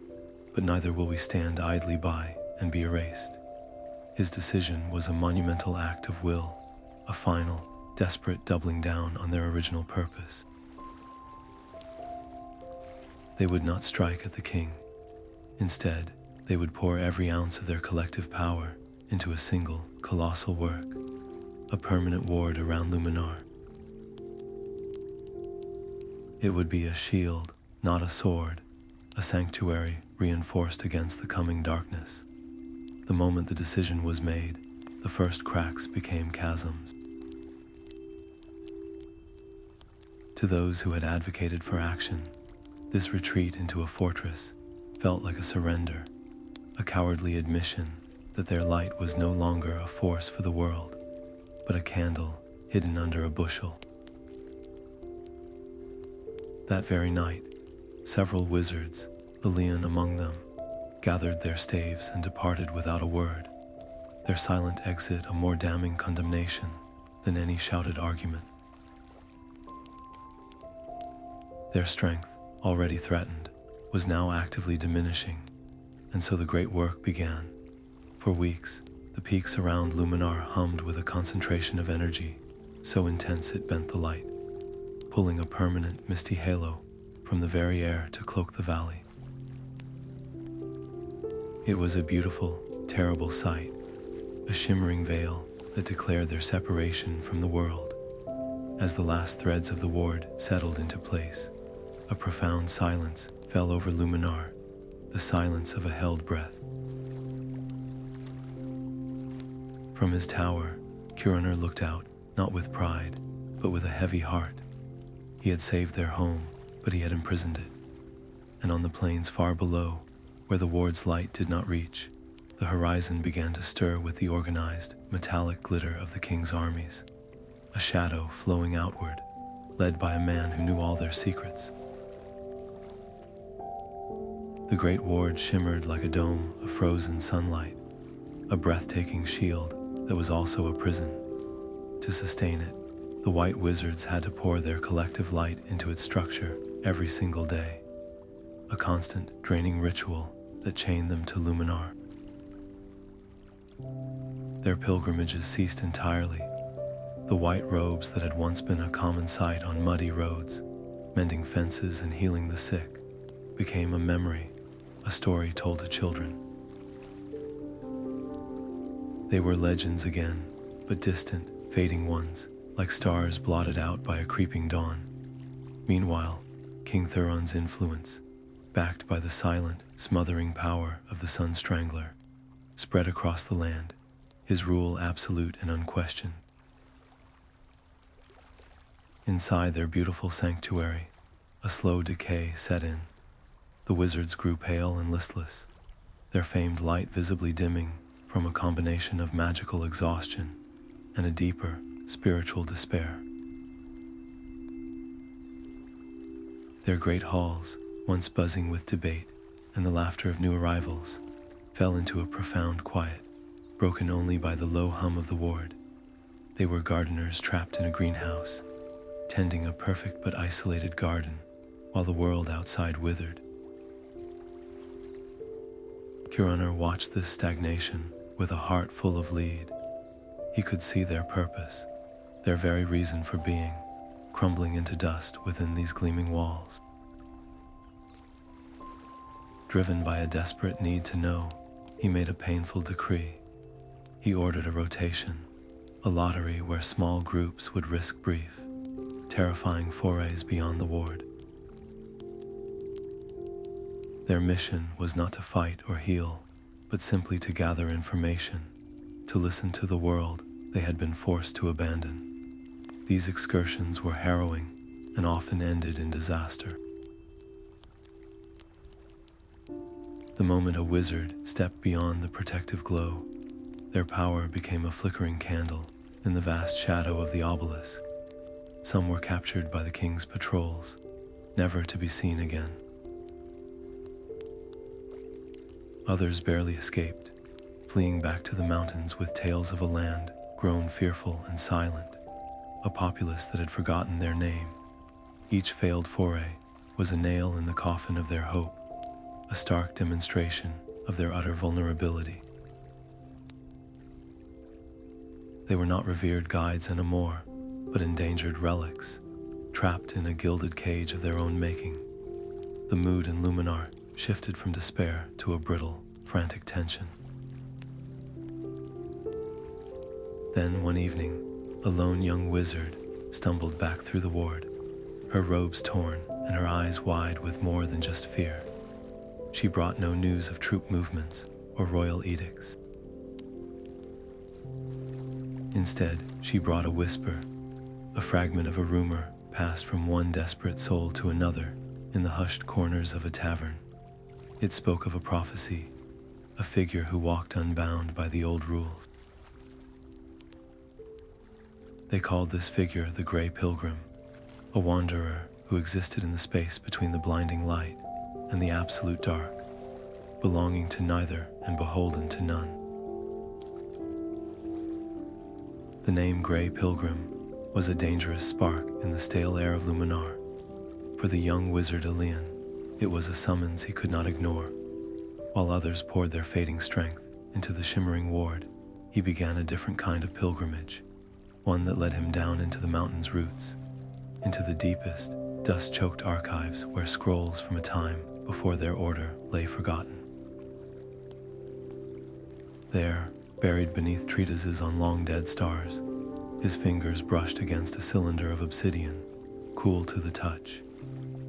but neither will we stand idly by and be erased." His decision was a monumental act of will, a final, desperate doubling down on their original purpose. They would not strike at the king. Instead, they would pour every ounce of their collective power into a single, colossal work, a permanent ward around Luminar. It would be a shield, not a sword, a sanctuary reinforced against the coming darkness. The moment the decision was made, the first cracks became chasms. To those who had advocated for action, this retreat into a fortress felt like a surrender, a cowardly admission that their light was no longer a force for the world, but a candle hidden under a bushel. That very night, several wizards, Kalin among them, gathered their staves and departed without a word, their silent exit a more damning condemnation than any shouted argument. Their strength, already threatened, was now actively diminishing, and so the great work began. For weeks, the peaks around Luminar hummed with a concentration of energy so intense it bent the light, pulling a permanent misty halo from the very air to cloak the valley. It was a beautiful, terrible sight, a shimmering veil that declared their separation from the world. As the last threads of the ward settled into place, a profound silence fell over Luminar, the silence of a held breath. From his tower, Curunr looked out, not with pride, but with a heavy heart. He had saved their home, but he had imprisoned it. And on the plains far below, where the ward's light did not reach, the horizon began to stir with the organized, metallic glitter of the king's armies, a shadow flowing outward, led by a man who knew all their secrets. The great ward shimmered like a dome of frozen sunlight, a breathtaking shield that was also a prison. To sustain it, the white wizards had to pour their collective light into its structure every single day, a constant, draining ritual that chained them to Luminar. Their pilgrimages ceased entirely. The white robes that had once been a common sight on muddy roads, mending fences and healing the sick, became a memory, a story told to children. They were legends again, but distant, fading ones, like stars blotted out by a creeping dawn. Meanwhile, King Thuron's influence, backed by the silent, smothering power of the Sunstrangler, spread across the land, his rule absolute and unquestioned. Inside their beautiful sanctuary, a slow decay set in. The wizards grew pale and listless, their famed light visibly dimming from a combination of magical exhaustion and a deeper, spiritual despair. Their great halls, once buzzing with debate and the laughter of new arrivals, fell into a profound quiet, broken only by the low hum of the ward. They were gardeners trapped in a greenhouse, tending a perfect but isolated garden, while the world outside withered. Curunr watched this stagnation with a heart full of lead. He could see their purpose, their very reason for being, crumbling into dust within these gleaming walls. Driven by a desperate need to know, he made a painful decree. He ordered a rotation, a lottery where small groups would risk brief, terrifying forays beyond the ward. Their mission was not to fight or heal, but simply to gather information, to listen to the world they had been forced to abandon. These excursions were harrowing and often ended in disaster. The moment a wizard stepped beyond the protective glow, their power became a flickering candle in the vast shadow of the Obelisk. Some were captured by the king's patrols, never to be seen again. Others barely escaped, fleeing back to the mountains with tales of a land grown fearful and silent, a populace that had forgotten their name. Each failed foray was a nail in the coffin of their hope, a stark demonstration of their utter vulnerability. They were not revered guides anymore, but endangered relics, trapped in a gilded cage of their own making. The mood in Luminar shifted from despair to a brittle, frantic tension. Then one evening, a lone young wizard stumbled back through the ward, her robes torn and her eyes wide with more than just fear. She brought no news of troop movements or royal edicts. Instead, she brought a whisper, a fragment of a rumor passed from one desperate soul to another in the hushed corners of a tavern. It spoke of a prophecy, a figure who walked unbound by the old rules. They called this figure the Grey Pilgrim, a wanderer who existed in the space between the blinding light and the absolute dark, belonging to neither and beholden to none. The name Grey Pilgrim was a dangerous spark in the stale air of Luminar. For the young wizard Alien, it was a summons he could not ignore. While others poured their fading strength into the shimmering ward, he began a different kind of pilgrimage, one that led him down into the mountain's roots, into the deepest, dust-choked archives where scrolls from a time before their order lay forgotten. There, buried beneath treatises on long-dead stars, his fingers brushed against a cylinder of obsidian, cool to the touch.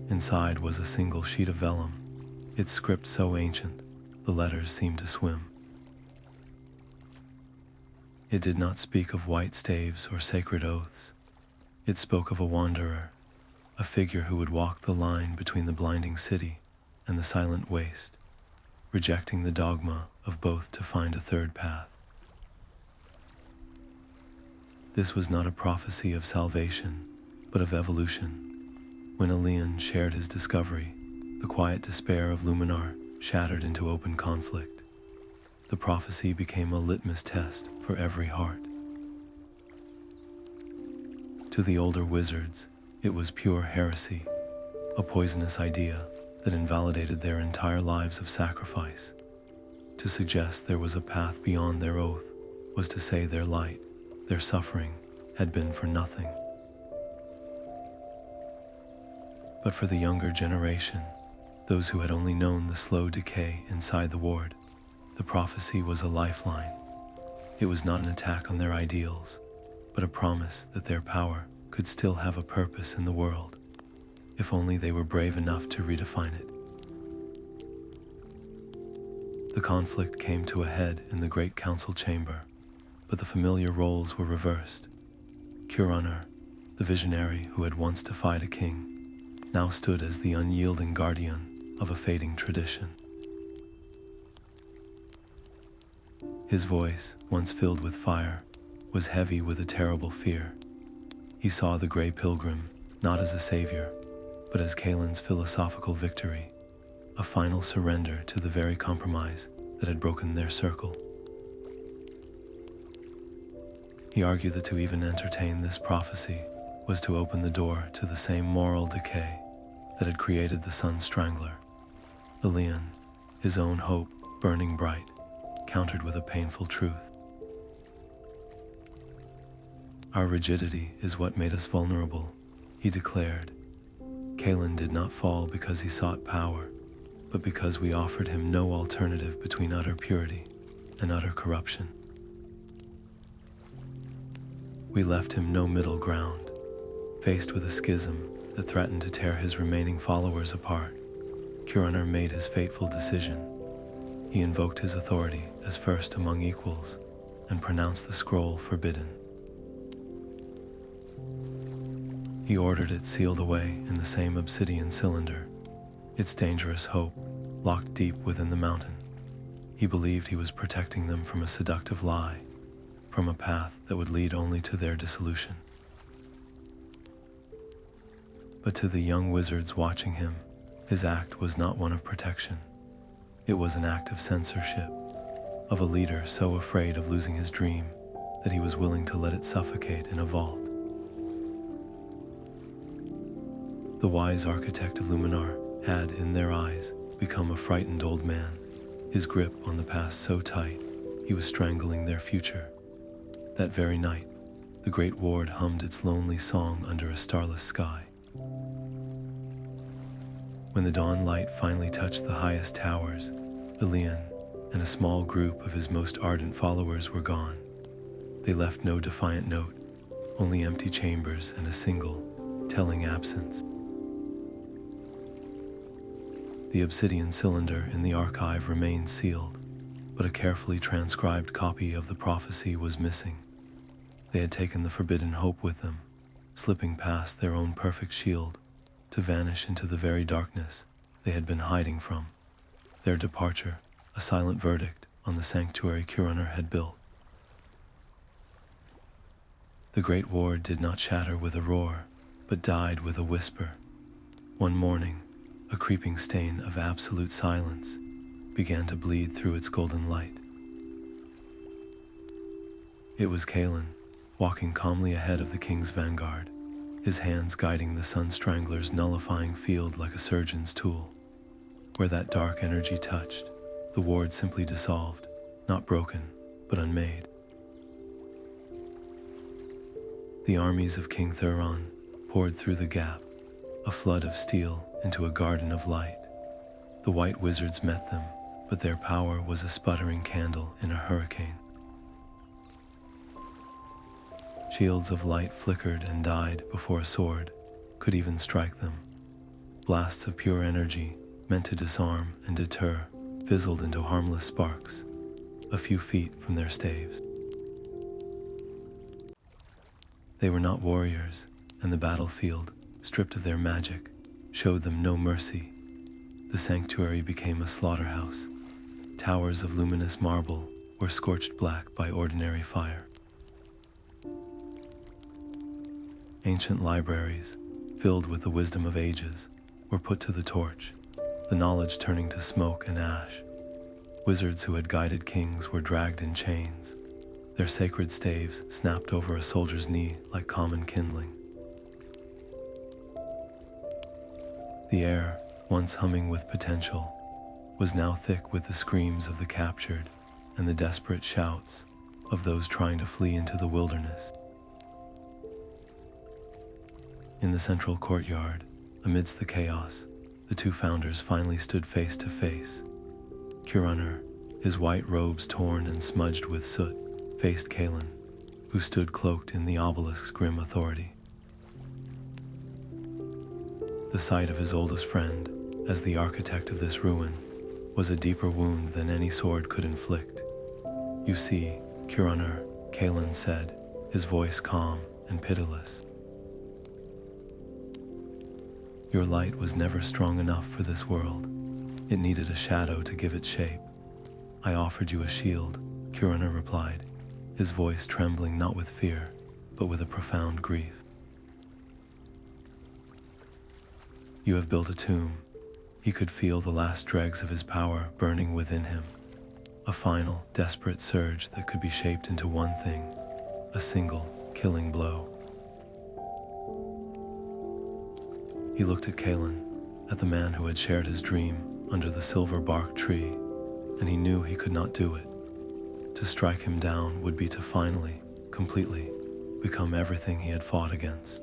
Inside was a single sheet of vellum, its script so ancient, the letters seemed to swim. It did not speak of white staves or sacred oaths. It spoke of a wanderer, a figure who would walk the line between the blinding city and the silent waste, rejecting the dogma of both to find a third path. This was not a prophecy of salvation, but of evolution. When Alien shared his discovery, the quiet despair of Luminar shattered into open conflict. The prophecy became a litmus test for every heart. To the older wizards, it was pure heresy, a poisonous idea that invalidated their entire lives of sacrifice. To suggest there was a path beyond their oath was to say their light, their suffering, had been for nothing. But for the younger generation, those who had only known the slow decay inside the ward, the prophecy was a lifeline. It was not an attack on their ideals, but a promise that their power could still have a purpose in the world, if only they were brave enough to redefine it. The conflict came to a head in the Great Council chamber, but the familiar roles were reversed. Curunr, the visionary who had once defied a king, now stood as the unyielding guardian of a fading tradition. His voice, once filled with fire, was heavy with a terrible fear. He saw the Grey Pilgrim not as a savior, but as Kalin's philosophical victory, a final surrender to the very compromise that had broken their circle. He argued that to even entertain this prophecy was to open the door to the same moral decay that had created the Sunstrangler. Alien, his own hope burning bright, countered with a painful truth. Our rigidity is what made us vulnerable, he declared. Kalin did not fall because he sought power, but because we offered him no alternative between utter purity and utter corruption. We left him no middle ground. Faced with a schism that threatened to tear his remaining followers apart, Curunr made his fateful decision. He invoked his authority as first among equals and pronounced the scroll forbidden. He ordered it sealed away in the same obsidian cylinder, its dangerous hope locked deep within the mountain. He believed he was protecting them from a seductive lie, from a path that would lead only to their dissolution. But to the young wizards watching him, his act was not one of protection. It was an act of censorship, of a leader so afraid of losing his dream that he was willing to let it suffocate in a vault. The wise architect of Luminar had, in their eyes, become a frightened old man, his grip on the past so tight he was strangling their future. That very night, the great ward hummed its lonely song under a starless sky. When the dawn light finally touched the highest towers, Ilian and a small group of his most ardent followers were gone. They left no defiant note, only empty chambers and a single, telling absence. The obsidian cylinder in the archive remained sealed, but a carefully transcribed copy of the prophecy was missing. They had taken the forbidden hope with them, slipping past their own perfect shield to vanish into the very darkness they had been hiding from. Their departure, a silent verdict on the sanctuary Curunr had built. The great ward did not shatter with a roar, but died with a whisper. One morning, a creeping stain of absolute silence began to bleed through its golden light. It was Kalin, walking calmly ahead of the king's vanguard, his hands guiding the Sunstrangler's nullifying field like a surgeon's tool. Where that dark energy touched, the ward simply dissolved, not broken, but unmade. The armies of King Thuron poured through the gap, a flood of steel into a garden of light. The white wizards met them, but their power was a sputtering candle in a hurricane. Shields of light flickered and died before a sword could even strike them. Blasts of pure energy, meant to disarm and deter, fizzled into harmless sparks, a few feet from their staves. They were not warriors, and the battlefield, stripped of their magic, showed them no mercy. The sanctuary became a slaughterhouse. Towers of luminous marble were scorched black by ordinary fire. Ancient libraries, filled with the wisdom of ages, were put to the torch, the knowledge turning to smoke and ash. Wizards who had guided kings were dragged in chains, their sacred staves snapped over a soldier's knee like common kindling. The air, once humming with potential, was now thick with the screams of the captured and the desperate shouts of those trying to flee into the wilderness. In the central courtyard, amidst the chaos, the two founders finally stood face to face. Curunr, his white robes torn and smudged with soot, faced Kalin, who stood cloaked in the Obelisk's grim authority. The sight of his oldest friend, as the architect of this ruin, was a deeper wound than any sword could inflict. "You see, Curunr," Kalin said, his voice calm and pitiless. "Your light was never strong enough for this world. It needed a shadow to give it shape. I offered you a shield," Curunr replied, his voice trembling not with fear, but with a profound grief. "You have built a tomb." He could feel the last dregs of his power burning within him, a final, desperate surge that could be shaped into one thing, a single, killing blow. He looked at Kalin, at the man who had shared his dream under the silver bark tree, and he knew he could not do it. To strike him down would be to finally, completely, become everything he had fought against.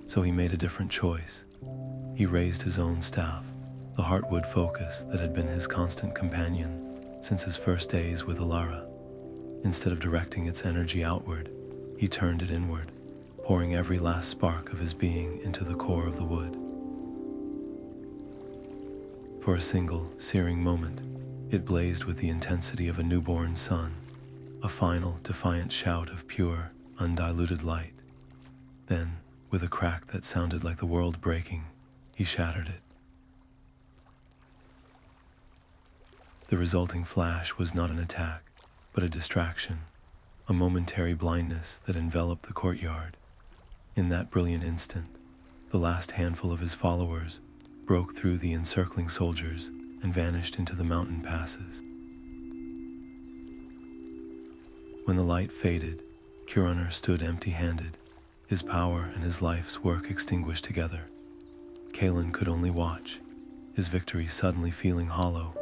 So he made a different choice. He raised his own staff, the heartwood focus that had been his constant companion since his first days with Alara. Instead of directing its energy outward, he turned it inward, pouring every last spark of his being into the core of the wood. For a single, searing moment, it blazed with the intensity of a newborn sun, a final, defiant shout of pure, undiluted light. Then, with a crack that sounded like the world breaking, he shattered it. The resulting flash was not an attack, but a distraction, a momentary blindness that enveloped the courtyard. In that brilliant instant, the last handful of his followers broke through the encircling soldiers and vanished into the mountain passes. When the light faded, Curunr stood empty-handed, his power and his life's work extinguished together. Kalin could only watch, his victory suddenly feeling hollow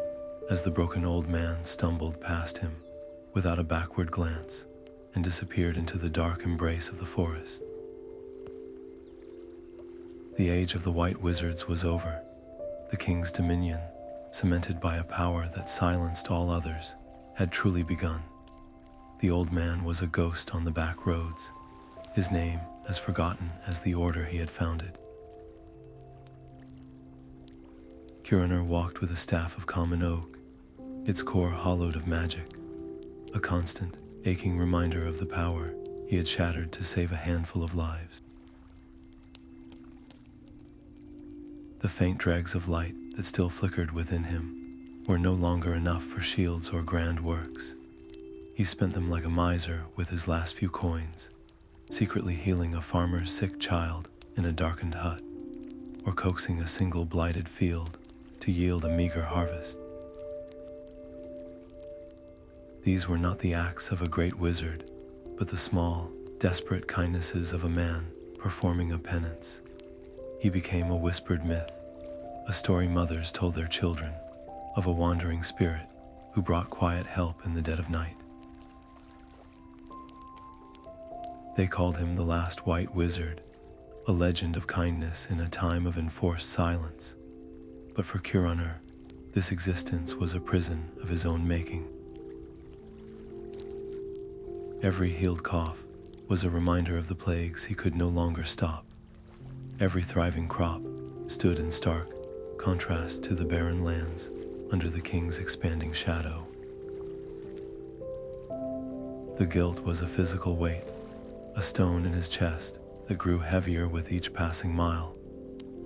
as the broken old man stumbled past him without a backward glance and disappeared into the dark embrace of the forest. The age of the White Wizards was over. The king's dominion, cemented by a power that silenced all others, had truly begun. The old man was a ghost on the back roads, his name as forgotten as the order he had founded. Curunr walked with a staff of common oak, its core hollowed of magic, a constant, aching reminder of the power he had shattered to save a handful of lives. The faint dregs of light that still flickered within him were no longer enough for shields or grand works. He spent them like a miser with his last few coins, secretly healing a farmer's sick child in a darkened hut, or coaxing a single blighted field to yield a meager harvest. These were not the acts of a great wizard, but the small, desperate kindnesses of a man performing a penance. He became a whispered myth, a story mothers told their children, of a wandering spirit who brought quiet help in the dead of night. They called him the last White Wizard, a legend of kindness in a time of enforced silence. But for Curunr, this existence was a prison of his own making. Every healed cough was a reminder of the plagues he could no longer stop. Every thriving crop stood in stark contrast to the barren lands under the king's expanding shadow. The guilt was a physical weight, a stone in his chest that grew heavier with each passing mile.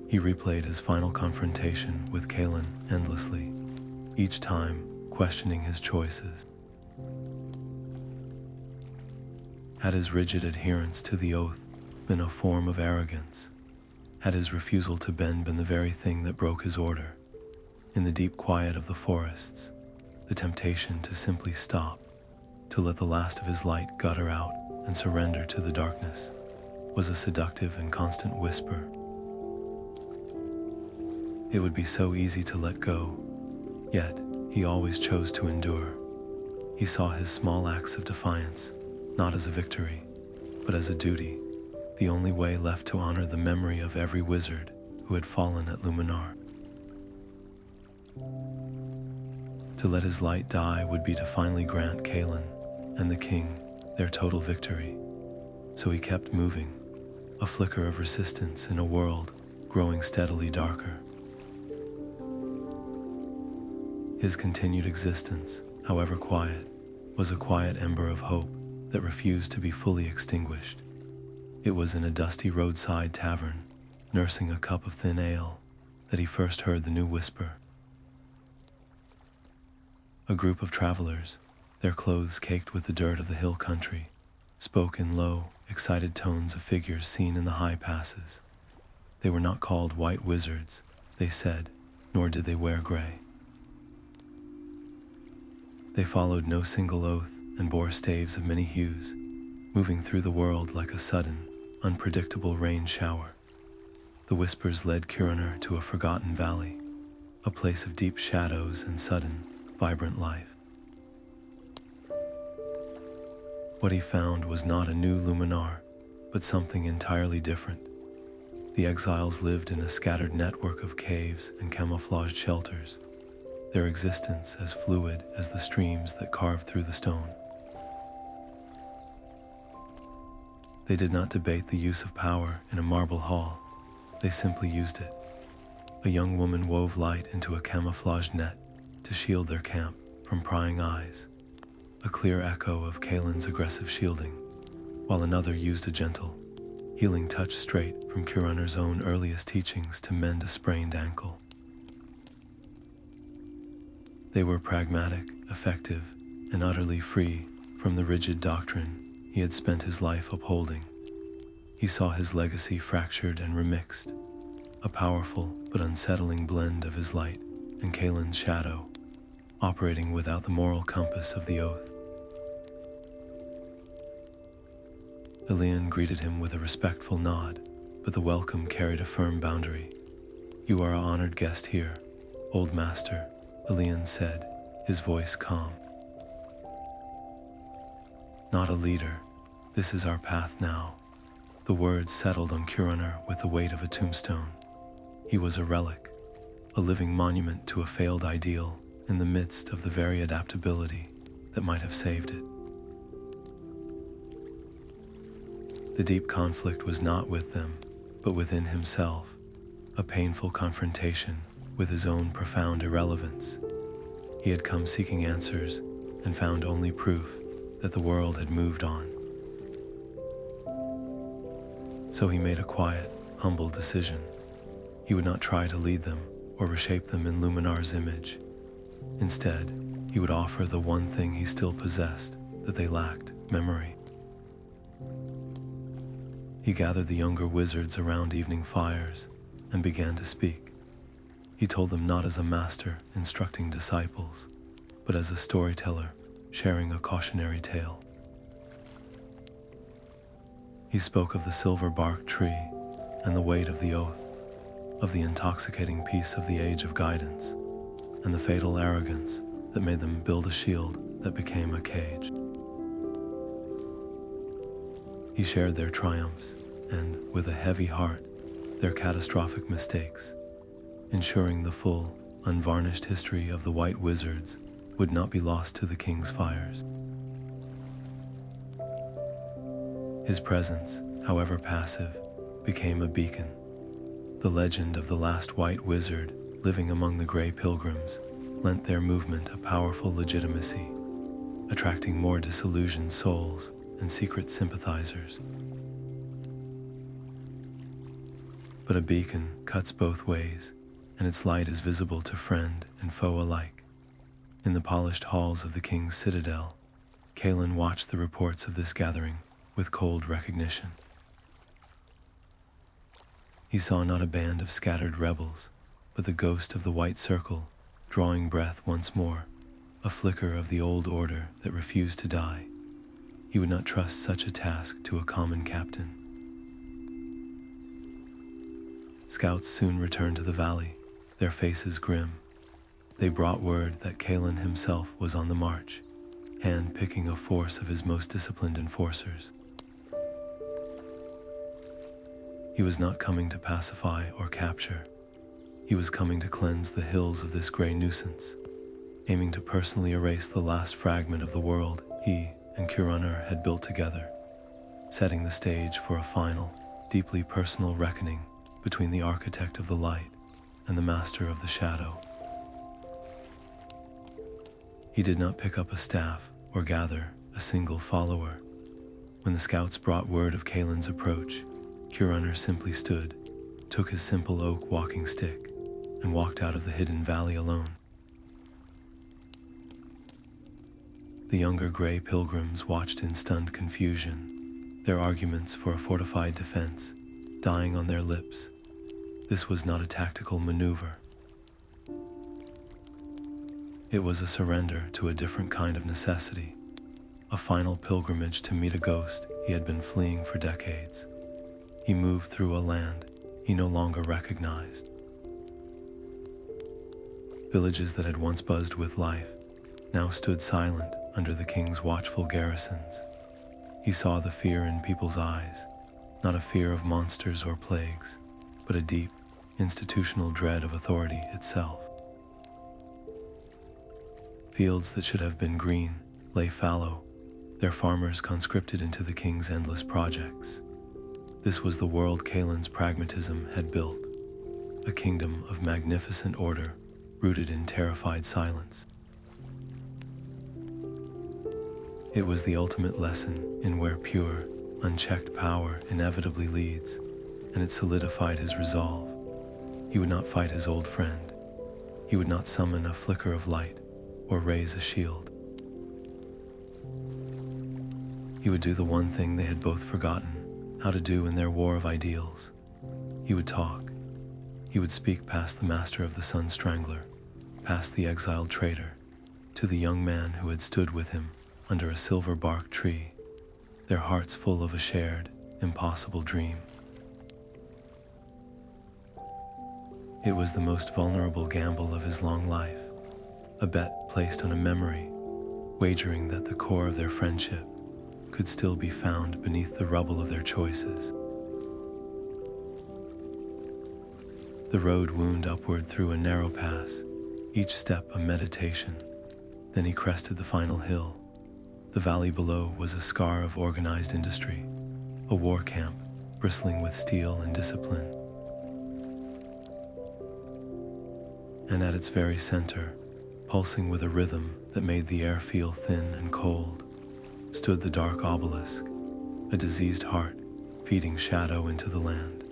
He replayed his final confrontation with Kalin endlessly, each time questioning his choices. Had his rigid adherence to the oath been a form of arrogance? Had his refusal to bend been the very thing that broke his order? In the deep quiet of the forests, the temptation to simply stop, to let the last of his light gutter out and surrender to the darkness, was a seductive and constant whisper. It would be so easy to let go, yet he always chose to endure. He saw his small acts of defiance not as a victory, but as a duty, the only way left to honor the memory of every wizard who had fallen at Luminar. To let his light die would be to finally grant Kalin and the king their total victory. So he kept moving, a flicker of resistance in a world growing steadily darker. His continued existence, however quiet, was a quiet ember of hope that refused to be fully extinguished. It was in a dusty roadside tavern, nursing a cup of thin ale, that he first heard the new whisper. A group of travelers, their clothes caked with the dirt of the hill country, spoke in low, excited tones of figures seen in the high passes. They were not called White Wizards, they said, nor did they wear gray. They followed no single oath and bore staves of many hues, moving through the world like a sudden, unpredictable rain shower. The whispers led Curunr to a forgotten valley, a place of deep shadows and sudden, vibrant life. What he found was not a new Luminar, but something entirely different. The exiles lived in a scattered network of caves and camouflaged shelters, their existence as fluid as the streams that carved through the stone. They did not debate the use of power in a marble hall, they simply used it. A young woman wove light into a camouflaged net to shield their camp from prying eyes, a clear echo of Kalin's aggressive shielding, while another used a gentle, healing touch straight from Curunr's own earliest teachings to mend a sprained ankle. They were pragmatic, effective, and utterly free from the rigid doctrine he had spent his life upholding. He saw his legacy fractured and remixed, a powerful but unsettling blend of his light and Kalin's shadow, operating without the moral compass of the oath. Ilian greeted him with a respectful nod, but the welcome carried a firm boundary. "You are an honored guest here, Old Master," Ilian said, his voice calm. "Not a leader. This is our path now." The words settled on Curunr with the weight of a tombstone. He was a relic, a living monument to a failed ideal in the midst of the very adaptability that might have saved it. The deep conflict was not with them, but within himself, a painful confrontation with his own profound irrelevance. He had come seeking answers and found only proof that the world had moved on. So he made a quiet, humble decision. He would not try to lead them or reshape them in Luminar's image. Instead, he would offer the one thing he still possessed that they lacked: memory. He gathered the younger wizards around evening fires and began to speak. He told them not as a master instructing disciples, but as a storyteller sharing a cautionary tale. He spoke of the silver-barked tree and the weight of the oath, of the intoxicating peace of the age of guidance, and the fatal arrogance that made them build a shield that became a cage. He shared their triumphs and, with a heavy heart, their catastrophic mistakes, ensuring the full, unvarnished history of the White Wizards would not be lost to the King's fires. His presence, however passive, became a beacon. The legend of the last White Wizard living among the Grey Pilgrims lent their movement a powerful legitimacy, attracting more disillusioned souls and secret sympathizers. But a beacon cuts both ways, and its light is visible to friend and foe alike. In the polished halls of the King's citadel, Kalin watched the reports of this gathering with cold recognition. He saw not a band of scattered rebels, but the ghost of the White Circle, drawing breath once more, a flicker of the old order that refused to die. He would not trust such a task to a common captain. Scouts soon returned to the valley, their faces grim. They brought word that Kalin himself was on the march, hand-picking a force of his most disciplined enforcers. He was not coming to pacify or capture. He was coming to cleanse the hills of this gray nuisance, aiming to personally erase the last fragment of the world he and Curunr had built together, setting the stage for a final, deeply personal reckoning between the architect of the light and the master of the shadow. He did not pick up a staff or gather a single follower. When the scouts brought word of Kalin's approach, Curunr simply stood, took his simple oak walking stick, and walked out of the hidden valley alone. The younger Grey Pilgrims watched in stunned confusion, their arguments for a fortified defense dying on their lips. This was not a tactical maneuver. It was a surrender to a different kind of necessity, a final pilgrimage to meet a ghost he had been fleeing for decades. He moved through a land he no longer recognized. Villages that had once buzzed with life now stood silent under the King's watchful garrisons. He saw the fear in people's eyes, not a fear of monsters or plagues, but a deep, institutional dread of authority itself. Fields that should have been green lay fallow, their farmers conscripted into the King's endless projects. This was the world Kalin's pragmatism had built, a kingdom of magnificent order rooted in terrified silence. It was the ultimate lesson in where pure, unchecked power inevitably leads, and it solidified his resolve. He would not fight his old friend. He would not summon a flicker of light or raise a shield. He would do the one thing they had both forgotten how to do in their war of ideals. He would talk. He would speak past the master of the Sunstrangler, past the exiled traitor, to the young man who had stood with him under a silver-bark tree, their hearts full of a shared, impossible dream. It was the most vulnerable gamble of his long life, a bet placed on a memory, wagering that the core of their friendship could still be found beneath the rubble of their choices. The road wound upward through a narrow pass, each step a meditation. Then he crested the final hill. The valley below was a scar of organized industry, a war camp bristling with steel and discipline. And at its very center, pulsing with a rhythm that made the air feel thin and cold, stood the dark obelisk, a diseased heart feeding shadow into the land.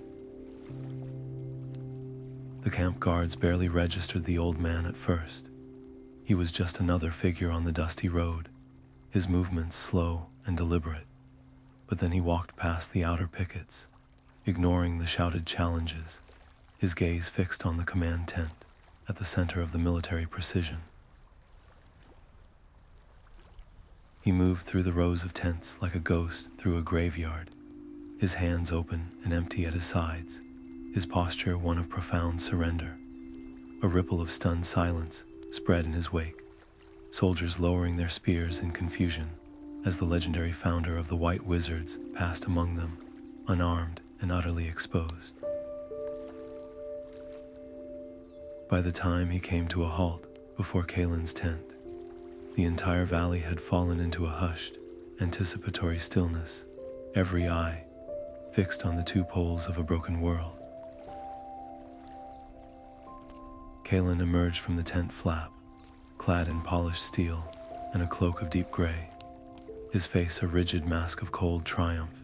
The camp guards barely registered the old man at first. He was just another figure on the dusty road, his movements slow and deliberate. But then he walked past the outer pickets, ignoring the shouted challenges, his gaze fixed on the command tent at the center of the military precision. He moved through the rows of tents like a ghost through a graveyard, his hands open and empty at his sides, his posture one of profound surrender. A ripple of stunned silence spread in his wake, soldiers lowering their spears in confusion as the legendary founder of the White Wizards passed among them, unarmed and utterly exposed. By the time he came to a halt before Kalin's tent, the entire valley had fallen into a hushed, anticipatory stillness, every eye fixed on the two poles of a broken world. Kalin emerged from the tent flap, clad in polished steel and a cloak of deep gray, his face a rigid mask of cold triumph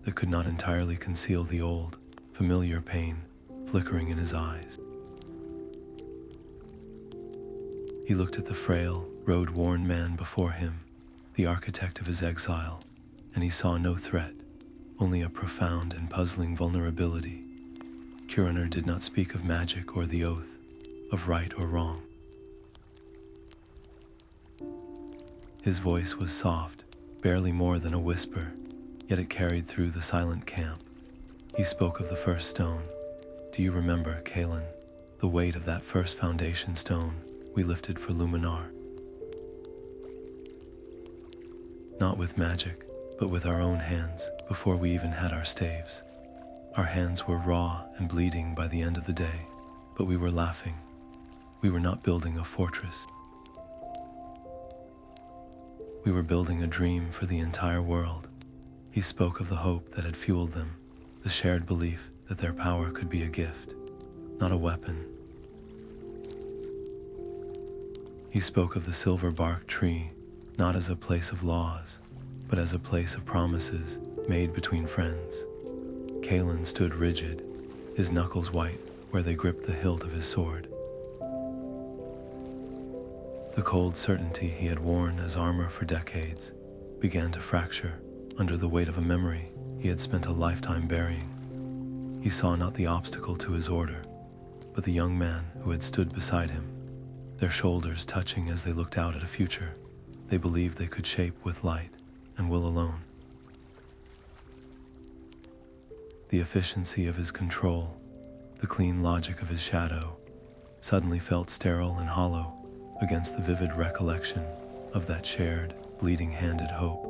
that could not entirely conceal the old, familiar pain flickering in his eyes. He looked at the frail, road-worn man before him, the architect of his exile, and he saw no threat, only a profound and puzzling vulnerability. Curunr did not speak of magic or the oath, of right or wrong. His voice was soft, barely more than a whisper, yet it carried through the silent camp. He spoke of the first stone. Do you remember, Kalin, the weight of that first foundation stone we lifted for Luminar? Not with magic, but with our own hands before we even had our staves. Our hands were raw and bleeding by the end of the day, but we were laughing. We were not building a fortress. We were building a dream for the entire world. He spoke of the hope that had fueled them, the shared belief that their power could be a gift, not a weapon. He spoke of the silver-bark tree, not as a place of laws, but as a place of promises made between friends. Kalin stood rigid, his knuckles white where they gripped the hilt of his sword. The cold certainty he had worn as armor for decades began to fracture under the weight of a memory he had spent a lifetime burying. He saw not the obstacle to his order, but the young man who had stood beside him, their shoulders touching as they looked out at a future they believed they could shape with light and will alone. The efficiency of his control, the clean logic of his shadow, suddenly felt sterile and hollow against the vivid recollection of that shared, bleeding-handed hope.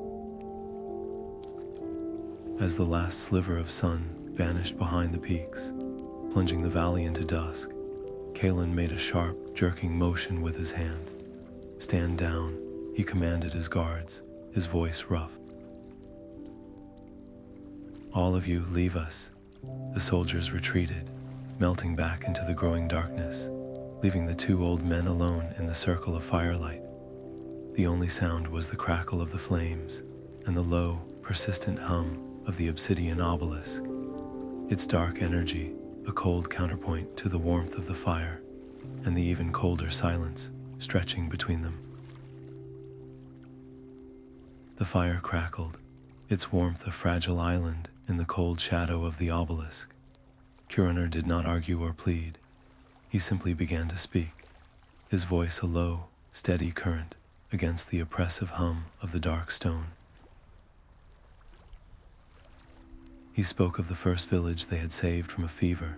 As the last sliver of sun vanished behind the peaks, plunging the valley into dusk, Kalin made a sharp, jerking motion with his hand. Stand down, he commanded his guards, his voice rough. All of you leave us. The soldiers retreated, melting back into the growing darkness, leaving the two old men alone in the circle of firelight. The only sound was the crackle of the flames and the low, persistent hum of the obsidian obelisk, its dark energy a cold counterpoint to the warmth of the fire and the even colder silence stretching between them. The fire crackled, its warmth a fragile island in the cold shadow of the obelisk. Curunr did not argue or plead. He simply began to speak, his voice a low, steady current against the oppressive hum of the dark stone. He spoke of the first village they had saved from a fever,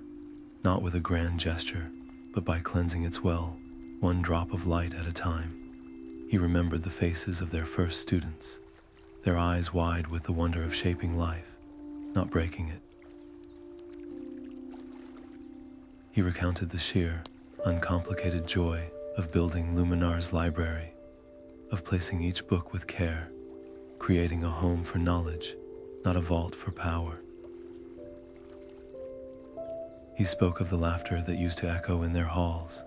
not with a grand gesture, but by cleansing its well, one drop of light at a time. He remembered the faces of their first students, their eyes wide with the wonder of shaping life, not breaking it. He recounted the sheer, uncomplicated joy of building Luminar's library, of placing each book with care, creating a home for knowledge, not a vault for power. He spoke of the laughter that used to echo in their halls,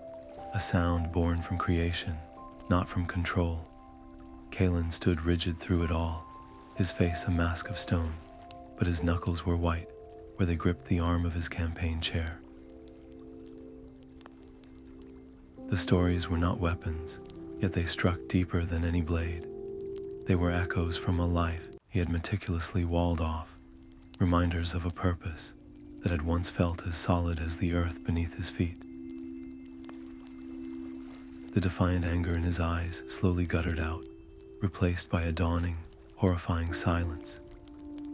a sound born from creation, not from control. Kalin stood rigid through it all, his face a mask of stone, but his knuckles were white where they gripped the arm of his campaign chair. The stories were not weapons, yet they struck deeper than any blade. They were echoes from a life he had meticulously walled off, reminders of a purpose that had once felt as solid as the earth beneath his feet. The defiant anger in his eyes slowly guttered out, replaced by a dawning, horrifying silence.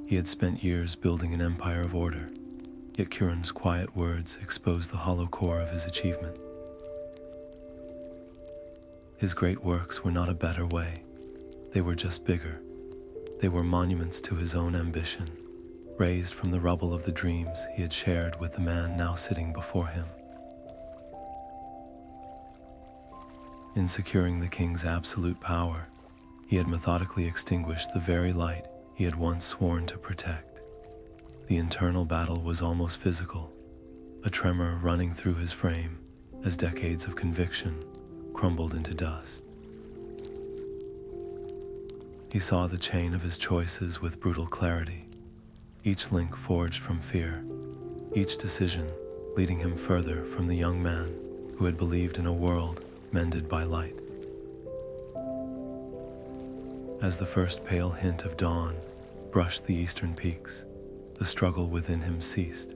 He had spent years building an empire of order, yet Curunr's quiet words exposed the hollow core of his achievement. His great works were not a better way, they were just bigger. They were monuments to his own ambition, raised from the rubble of the dreams he had shared with the man now sitting before him. In securing the king's absolute power, he had methodically extinguished the very light he had once sworn to protect. The internal battle was almost physical, a tremor running through his frame as decades of conviction crumbled into dust. He saw the chain of his choices with brutal clarity, each link forged from fear, each decision leading him further from the young man who had believed in a world mended by light. As the first pale hint of dawn brushed the eastern peaks, the struggle within him ceased.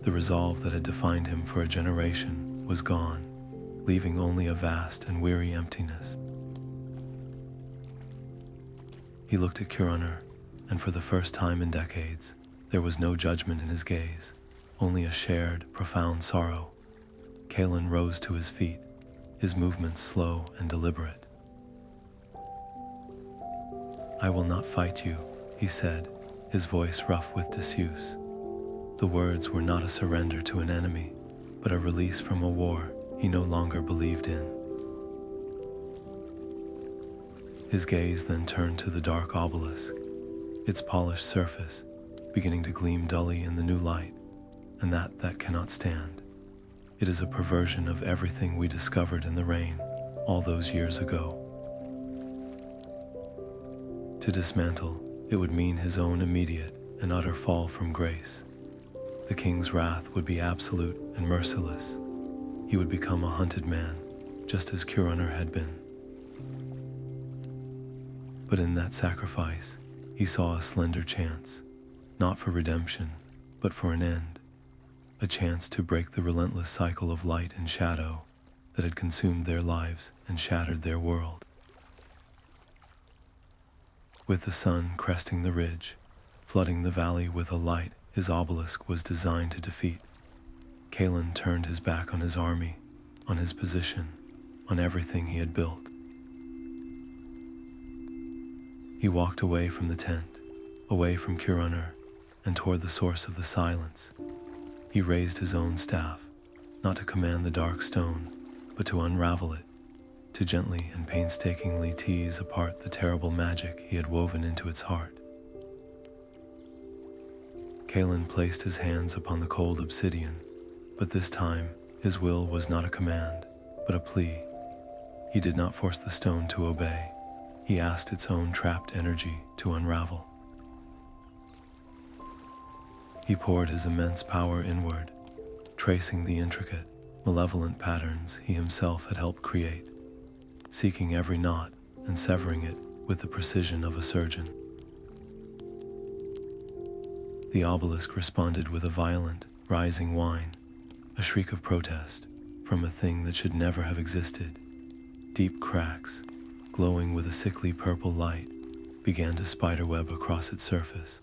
The resolve that had defined him for a generation was gone, leaving only a vast and weary emptiness. He looked at Curunr, and for the first time in decades, there was no judgment in his gaze, only a shared, profound sorrow. Kalin rose to his feet, his movements slow and deliberate. "I will not fight you," he said, his voice rough with disuse. The words were not a surrender to an enemy, but a release from a war he no longer believed in. His gaze then turned to the dark obelisk, its polished surface beginning to gleam dully in the new light, and that cannot stand. It is a perversion of everything we discovered in the rain all those years ago. To dismantle, it would mean his own immediate and utter fall from grace. The king's wrath would be absolute and merciless. He would become a hunted man, just as Curunr had been. But in that sacrifice, he saw a slender chance, not for redemption, but for an end, a chance to break the relentless cycle of light and shadow that had consumed their lives and shattered their world. With the sun cresting the ridge, flooding the valley with a light his obelisk was designed to defeat, Kalin turned his back on his army, on his position, on everything he had built. He walked away from the tent, away from Curunr, and toward the source of the silence. He raised his own staff, not to command the dark stone, but to unravel it, to gently and painstakingly tease apart the terrible magic he had woven into its heart. Kalin placed his hands upon the cold obsidian, but this time his will was not a command, but a plea. He did not force the stone to obey. He asked its own trapped energy to unravel. He poured his immense power inward, tracing the intricate, malevolent patterns he himself had helped create, seeking every knot and severing it with the precision of a surgeon. The obelisk responded with a violent, rising whine, a shriek of protest from a thing that should never have existed. Deep cracks, glowing with a sickly purple light, began to spiderweb across its surface.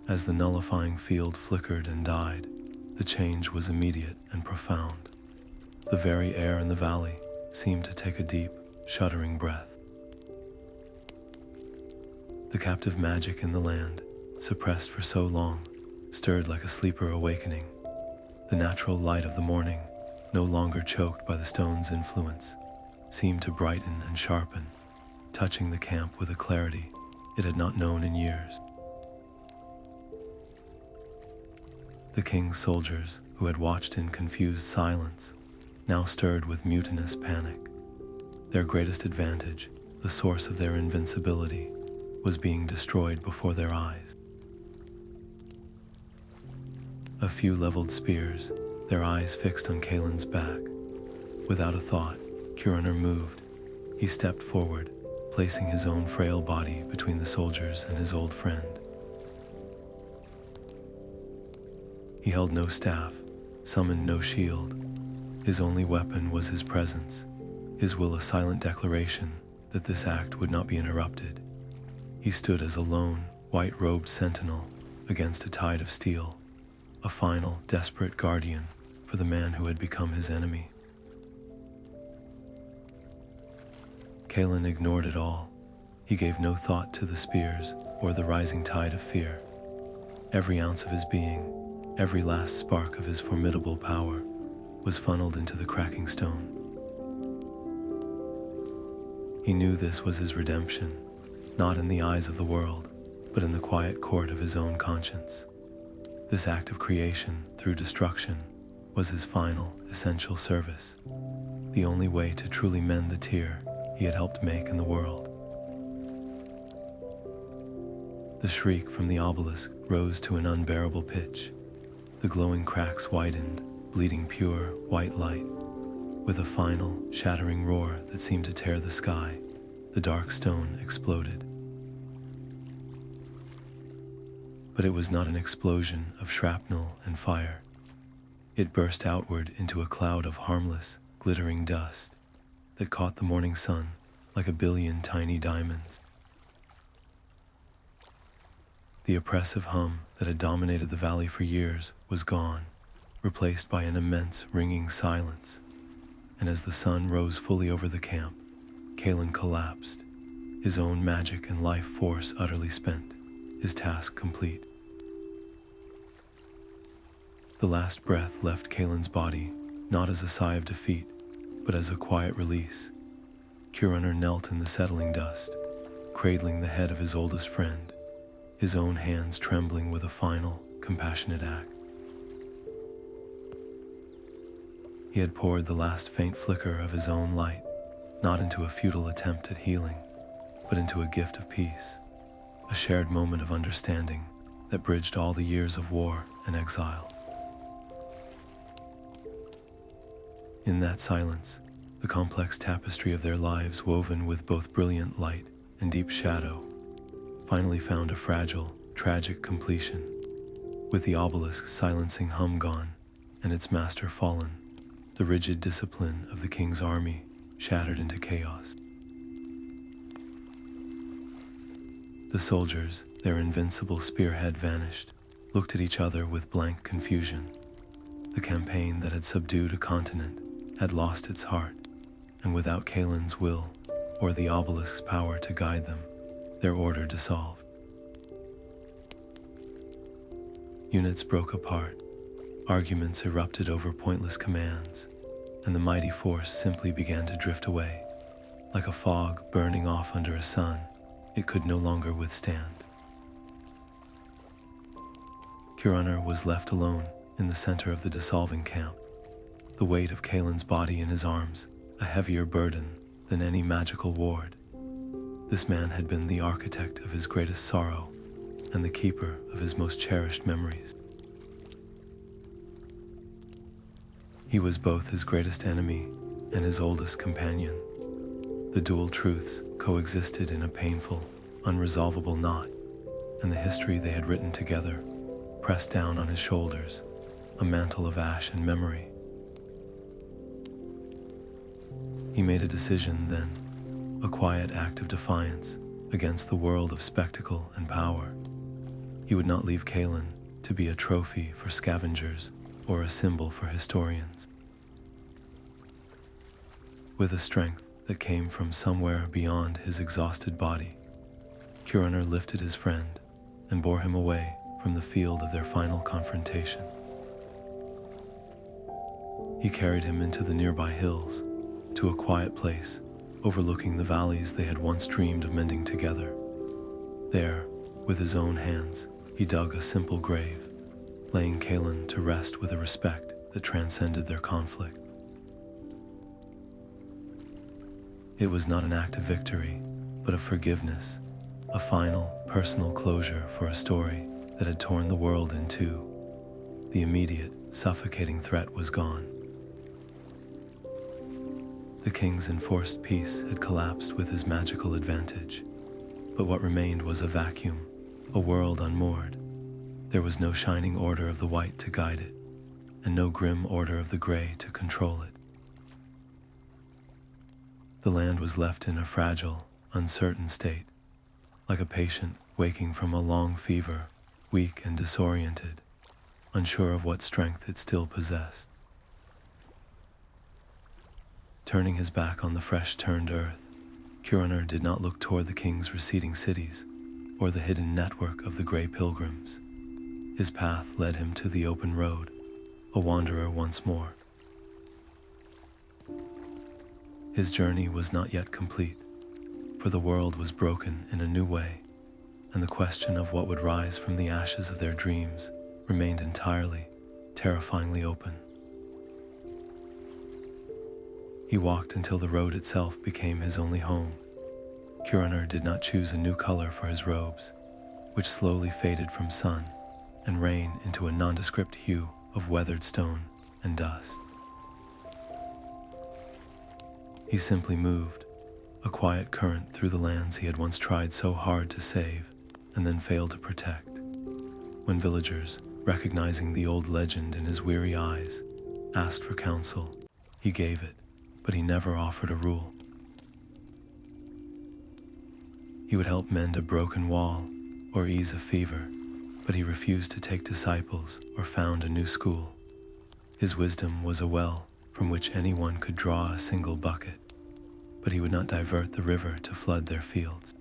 As the nullifying field flickered and died, the change was immediate and profound. The very air in the valley seemed to take a deep, shuddering breath. The captive magic in the land, suppressed for so long, stirred like a sleeper awakening. The natural light of the morning, no longer choked by the stone's influence, seemed to brighten and sharpen, touching the camp with a clarity it had not known in years. The king's soldiers, who had watched in confused silence, now stirred with mutinous panic. Their greatest advantage, the source of their invincibility, was being destroyed before their eyes. A few leveled spears, their eyes fixed on Kalin's back. Without a thought, Curunr moved. He stepped forward, placing his own frail body between the soldiers and his old friend. He held no staff, summoned no shield. His only weapon was his presence, his will a silent declaration that this act would not be interrupted. He stood as a lone, white-robed sentinel against a tide of steel, a final, desperate guardian for the man who had become his enemy. Kalin ignored it all. He gave no thought to the spears or the rising tide of fear. Every ounce of his being, every last spark of his formidable power, was funneled into the cracking stone. He knew this was his redemption, not in the eyes of the world, but in the quiet court of his own conscience. This act of creation through destruction was his final, essential service, the only way to truly mend the tear he had helped make in the world. The shriek from the obelisk rose to an unbearable pitch. The glowing cracks widened, bleeding pure, white light. With a final, shattering roar that seemed to tear the sky, the dark stone exploded. But it was not an explosion of shrapnel and fire. It burst outward into a cloud of harmless, glittering dust that caught the morning sun like a billion tiny diamonds. The oppressive hum that had dominated the valley for years was gone, replaced by an immense ringing silence. And as the sun rose fully over the camp, Kalin collapsed, his own magic and life force utterly spent, his task complete. The last breath left Kalin's body, not as a sigh of defeat, but as a quiet release. Curunr knelt in the settling dust, cradling the head of his oldest friend, his own hands trembling with a final, compassionate act. He had poured the last faint flicker of his own light, not into a futile attempt at healing, but into a gift of peace, a shared moment of understanding that bridged all the years of war and exile. In that silence, the complex tapestry of their lives, woven with both brilliant light and deep shadow, finally found a fragile, tragic completion. With the obelisk silencing hum gone and its master fallen, the rigid discipline of the king's army shattered into chaos. The soldiers, their invincible spearhead vanished, looked at each other with blank confusion. The campaign that had subdued a continent had lost its heart, and without Kalin's will or the obelisk's power to guide them, their order dissolved. Units broke apart, arguments erupted over pointless commands, and the mighty force simply began to drift away. Like a fog burning off under a sun it could no longer withstand. Curunr was left alone in the center of the dissolving camp, the weight of Kalin's body in his arms, a heavier burden than any magical ward. This man had been the architect of his greatest sorrow and the keeper of his most cherished memories. He was both his greatest enemy and his oldest companion. The dual truths coexisted in a painful, unresolvable knot, and the history they had written together pressed down on his shoulders, a mantle of ash and memory. He made a decision then, a quiet act of defiance against the world of spectacle and power. He would not leave Kalin to be a trophy for scavengers or a symbol for historians. With a strength that came from somewhere beyond his exhausted body, Curunr lifted his friend and bore him away from the field of their final confrontation. He carried him into the nearby hills, to a quiet place overlooking the valleys they had once dreamed of mending together. There, with his own hands, he dug a simple grave, laying Kalin to rest with a respect that transcended their conflict. It was not an act of victory, but of forgiveness, a final, personal closure for a story that had torn the world in two. The immediate, suffocating threat was gone. The king's enforced peace had collapsed with his magical advantage, but what remained was a vacuum, a world unmoored. There was no shining order of the white to guide it, and no grim order of the gray to control it. The land was left in a fragile, uncertain state, like a patient waking from a long fever, weak and disoriented, unsure of what strength it still possessed. Turning his back on the fresh-turned earth, Curunr did not look toward the king's receding cities or the hidden network of the Grey Pilgrims. His path led him to the open road, a wanderer once more. His journey was not yet complete, for the world was broken in a new way, and the question of what would rise from the ashes of their dreams remained entirely, terrifyingly open. He walked until the road itself became his only home. Curunr did not choose a new color for his robes, which slowly faded from sun and rain into a nondescript hue of weathered stone and dust. He simply moved, a quiet current through the lands he had once tried so hard to save and then failed to protect. When villagers, recognizing the old legend in his weary eyes, asked for counsel, he gave it, but he never offered a rule. He would help mend a broken wall or ease a fever, but he refused to take disciples or found a new school. His wisdom was a well from which anyone could draw a single bucket, but he would not divert the river to flood their fields.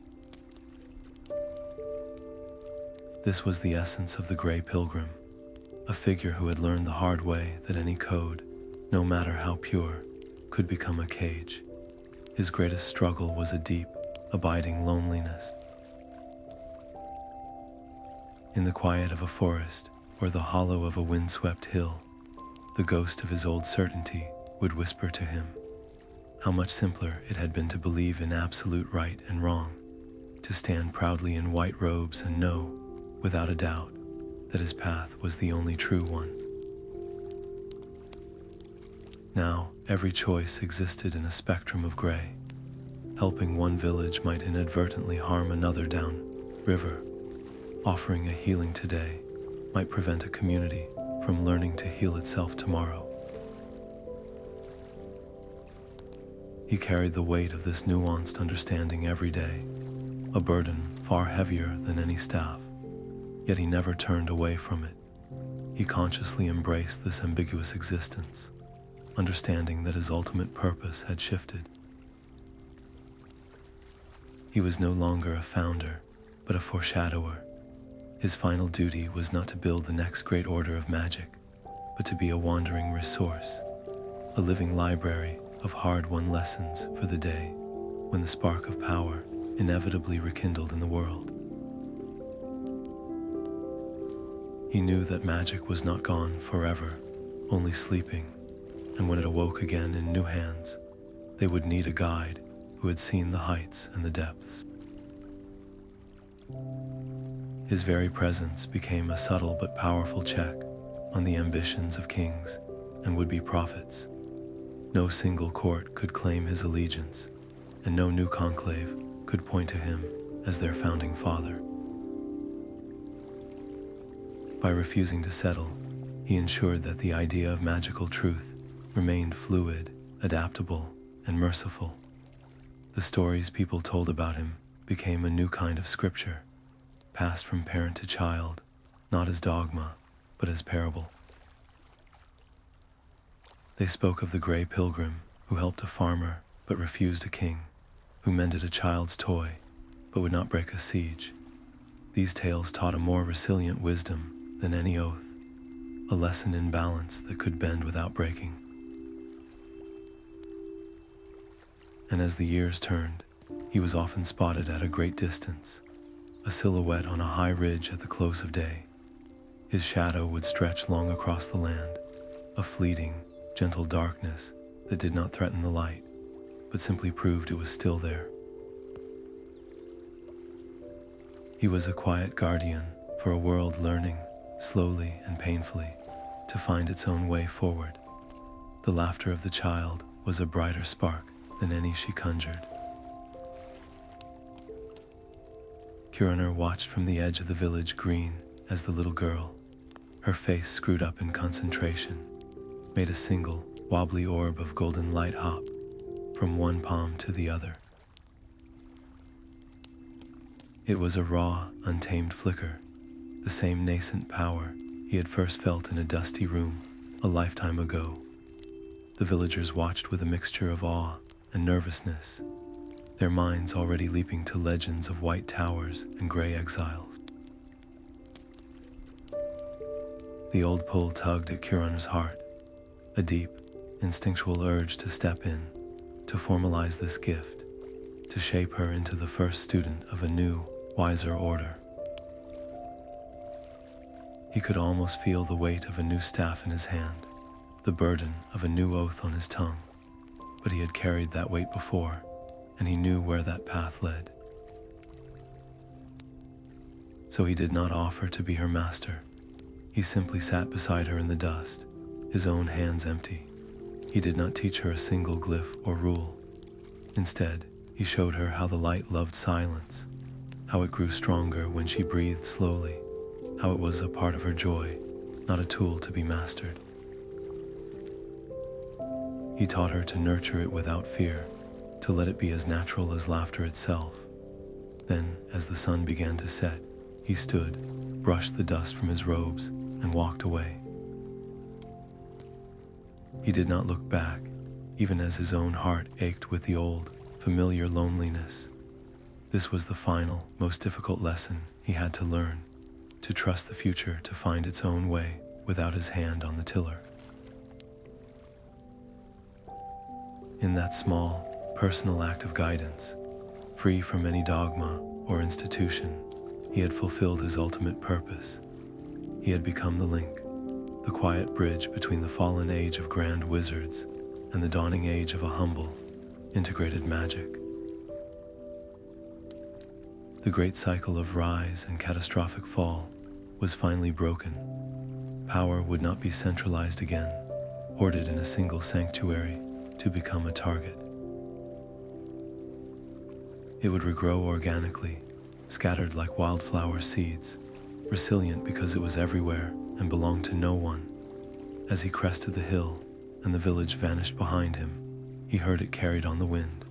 This was the essence of the Grey Pilgrim, a figure who had learned the hard way that any code, no matter how pure, could become a cage. His greatest struggle was a deep, abiding loneliness. In the quiet of a forest or the hollow of a windswept hill, the ghost of his old certainty would whisper to him how much simpler it had been to believe in absolute right and wrong, to stand proudly in white robes and know, without a doubt, that his path was the only true one. Now, every choice existed in a spectrum of gray. Helping one village might inadvertently harm another down river. Offering a healing today might prevent a community from learning to heal itself tomorrow. He carried the weight of this nuanced understanding every day, a burden far heavier than any staff, yet he never turned away from it. He consciously embraced this ambiguous existence, understanding that his ultimate purpose had shifted. He was no longer a founder, but a foreshadower. His final duty was not to build the next great order of magic, but to be a wandering resource, a living library of hard-won lessons for the day when the spark of power inevitably rekindled in the world. He knew that magic was not gone forever, only sleeping, and when it awoke again in new hands, they would need a guide who had seen the heights and the depths. His very presence became a subtle but powerful check on the ambitions of kings and would-be prophets. No single court could claim his allegiance, and no new conclave could point to him as their founding father. By refusing to settle, he ensured that the idea of magical truth remained fluid, adaptable, and merciful. The stories people told about him became a new kind of scripture, passed from parent to child, not as dogma, but as parable. They spoke of the Grey Pilgrim, who helped a farmer but refused a king, who mended a child's toy but would not break a siege. These tales taught a more resilient wisdom than any oath, a lesson in balance that could bend without breaking. And as the years turned, he was often spotted at a great distance, a silhouette on a high ridge at the close of day. His shadow would stretch long across the land, a fleeting, gentle darkness that did not threaten the light, but simply proved it was still there. He was a quiet guardian for a world learning, slowly and painfully, to find its own way forward. The laughter of the child was a brighter spark than any she conjured. Curunr watched from the edge of the village green as the little girl, her face screwed up in concentration, made a single, wobbly orb of golden light hop from one palm to the other. It was a raw, untamed flicker, the same nascent power he had first felt in a dusty room a lifetime ago. The villagers watched with a mixture of awe and nervousness, their minds already leaping to legends of white towers and gray exiles. The old pull tugged at Curunr's heart, a deep, instinctual urge to step in, to formalize this gift, to shape her into the first student of a new, wiser order. He could almost feel the weight of a new staff in his hand, the burden of a new oath on his tongue, but he had carried that weight before, and he knew where that path led. So he did not offer to be her master. He simply sat beside her in the dust, his own hands empty. He did not teach her a single glyph or rule. Instead, he showed her how the light loved silence, how it grew stronger when she breathed slowly, how it was a part of her joy, not a tool to be mastered. He taught her to nurture it without fear, to let it be as natural as laughter itself. Then, as the sun began to set, he stood, brushed the dust from his robes, and walked away. He did not look back, even as his own heart ached with the old, familiar loneliness. This was the final, most difficult lesson he had to learn, to trust the future to find its own way without his hand on the tiller. In that small, personal act of guidance, free from any dogma or institution, he had fulfilled his ultimate purpose. He had become the link, the quiet bridge between the fallen age of grand wizards and the dawning age of a humble, integrated magic. The great cycle of rise and catastrophic fall was finally broken. Power would not be centralized again, hoarded in a single sanctuary to become a target. It would regrow organically, scattered like wildflower seeds, resilient because it was everywhere and belonged to no one. As he crested the hill and the village vanished behind him, he heard it carried on the wind,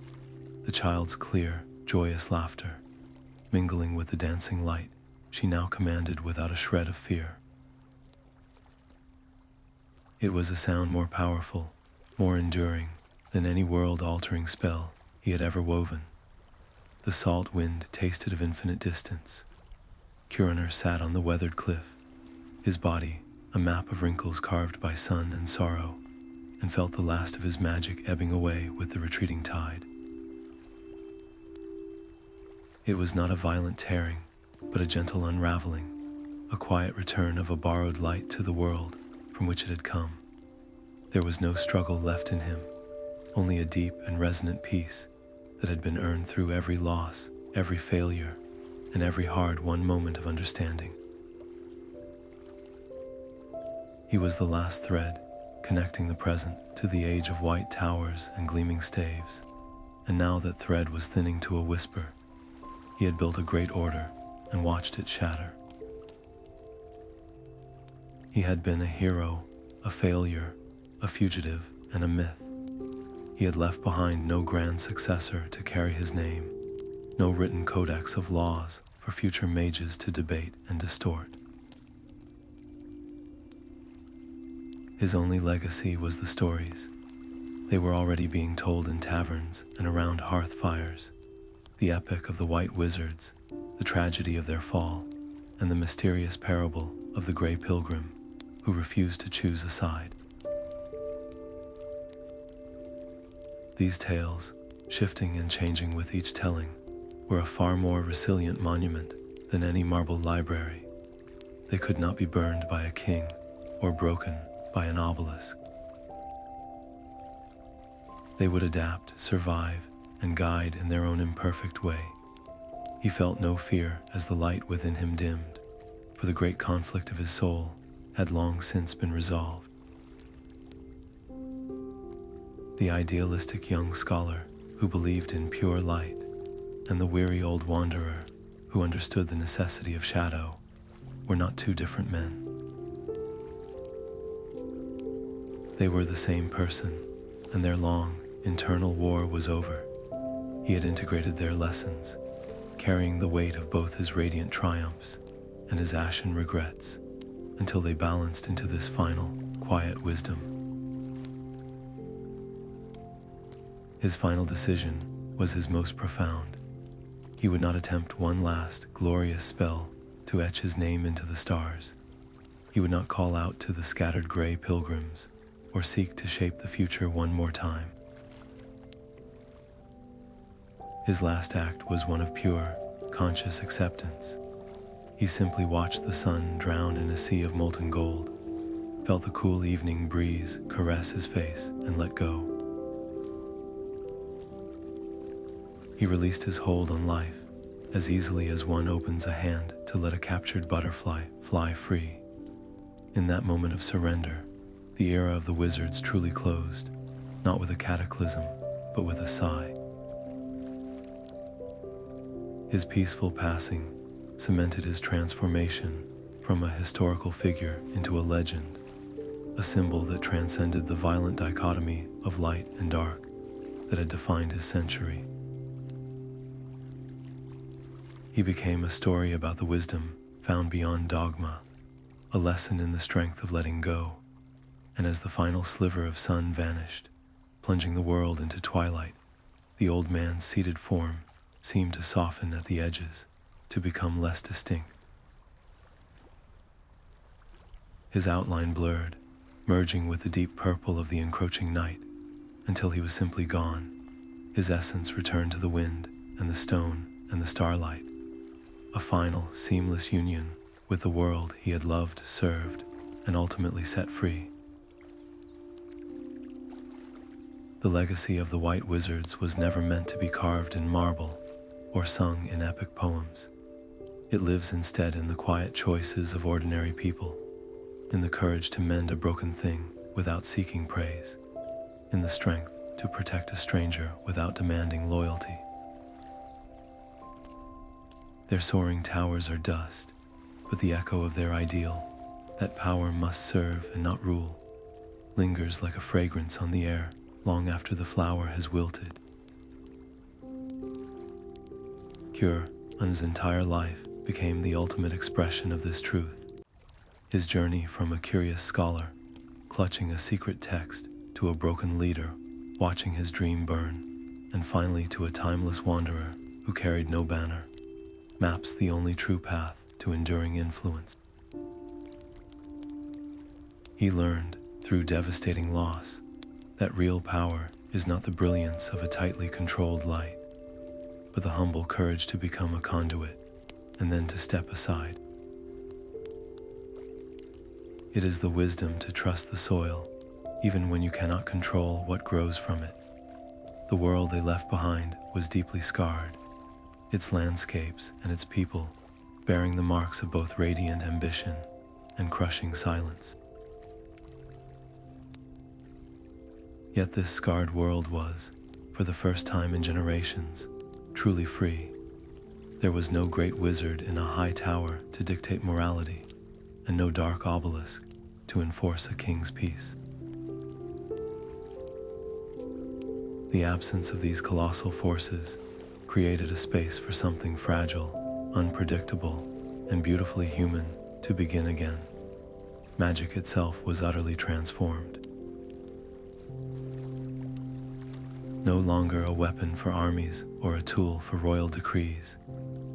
the child's clear, joyous laughter, mingling with the dancing light she now commanded without a shred of fear. It was a sound more powerful, more enduring than any world-altering spell he had ever woven. The salt wind tasted of infinite distance. Curunr sat on the weathered cliff, his body a map of wrinkles carved by sun and sorrow, and felt the last of his magic ebbing away with the retreating tide. It was not a violent tearing, but a gentle unraveling, a quiet return of a borrowed light to the world from which it had come. There was no struggle left in him, only a deep and resonant peace that had been earned through every loss, every failure, and every hard-won moment of understanding. He was the last thread, connecting the present to the age of white towers and gleaming staves, and now that thread was thinning to a whisper. He had built a great order and watched it shatter. He had been a hero, a failure, a fugitive, and a myth. He had left behind no grand successor to carry his name, no written codex of laws for future mages to debate and distort. His only legacy was the stories. They were already being told in taverns and around hearth fires. The epic of the White Wizards, the tragedy of their fall, and the mysterious parable of the Grey Pilgrim, who refused to choose a side. These tales, shifting and changing with each telling, were a far more resilient monument than any marble library. They could not be burned by a king or broken by an obelisk. They would adapt, survive, and guide in their own imperfect way. He felt no fear as the light within him dimmed, for the great conflict of his soul had long since been resolved. The idealistic young scholar who believed in pure light, and the weary old wanderer who understood the necessity of shadow, were not two different men. They were the same person, and their long, internal war was over. He had integrated their lessons, carrying the weight of both his radiant triumphs and his ashen regrets, until they balanced into this final, quiet wisdom. His final decision was his most profound. He would not attempt one last, glorious spell to etch his name into the stars. He would not call out to the scattered Grey Pilgrims or seek to shape the future one more time. His last act was one of pure, conscious acceptance. He simply watched the sun drown in a sea of molten gold, felt the cool evening breeze caress his face, and let go. He released his hold on life as easily as one opens a hand to let a captured butterfly fly free. In that moment of surrender, the era of the wizards truly closed, not with a cataclysm, but with a sigh. His peaceful passing cemented his transformation from a historical figure into a legend, a symbol that transcended the violent dichotomy of light and dark that had defined his century. He became a story about the wisdom found beyond dogma, a lesson in the strength of letting go. And as the final sliver of sun vanished, plunging the world into twilight, the old man's seated form seemed to soften at the edges, to become less distinct. His outline blurred, merging with the deep purple of the encroaching night, until he was simply gone. His essence returned to the wind and the stone and the starlight, a final, seamless union with the world he had loved, served, and ultimately set free. The legacy of the White Wizards was never meant to be carved in marble or sung in epic poems. It lives instead in the quiet choices of ordinary people, in the courage to mend a broken thing without seeking praise, in the strength to protect a stranger without demanding loyalty. Their soaring towers are dust, but the echo of their ideal, that power must serve and not rule, lingers like a fragrance on the air long after the flower has wilted. Curunr's entire life became the ultimate expression of this truth. His journey from a curious scholar, clutching a secret text, to a broken leader, watching his dream burn, and finally to a timeless wanderer who carried no banner, maps the only true path to enduring influence. He learned, through devastating loss, that real power is not the brilliance of a tightly controlled light, but the humble courage to become a conduit, and then to step aside. It is the wisdom to trust the soil, even when you cannot control what grows from it. The world they left behind was deeply scarred, its landscapes and its people bearing the marks of both radiant ambition and crushing silence. Yet this scarred world was, for the first time in generations, truly free. There was no great wizard in a high tower to dictate morality, and no dark obelisk to enforce a king's peace. The absence of these colossal forces created a space for something fragile, unpredictable, and beautifully human to begin again. Magic itself was utterly transformed. No longer a weapon for armies or a tool for royal decrees,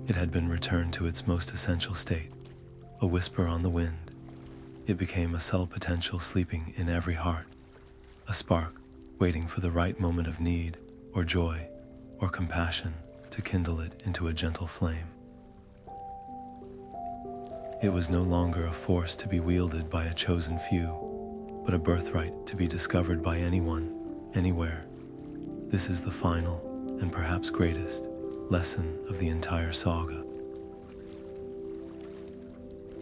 it had been returned to its most essential state, a whisper on the wind. It became a subtle potential sleeping in every heart, a spark waiting for the right moment of need or joy or compassion to kindle it into a gentle flame. It was no longer a force to be wielded by a chosen few, but a birthright to be discovered by anyone, anywhere. This is the final, and perhaps greatest, lesson of the entire saga.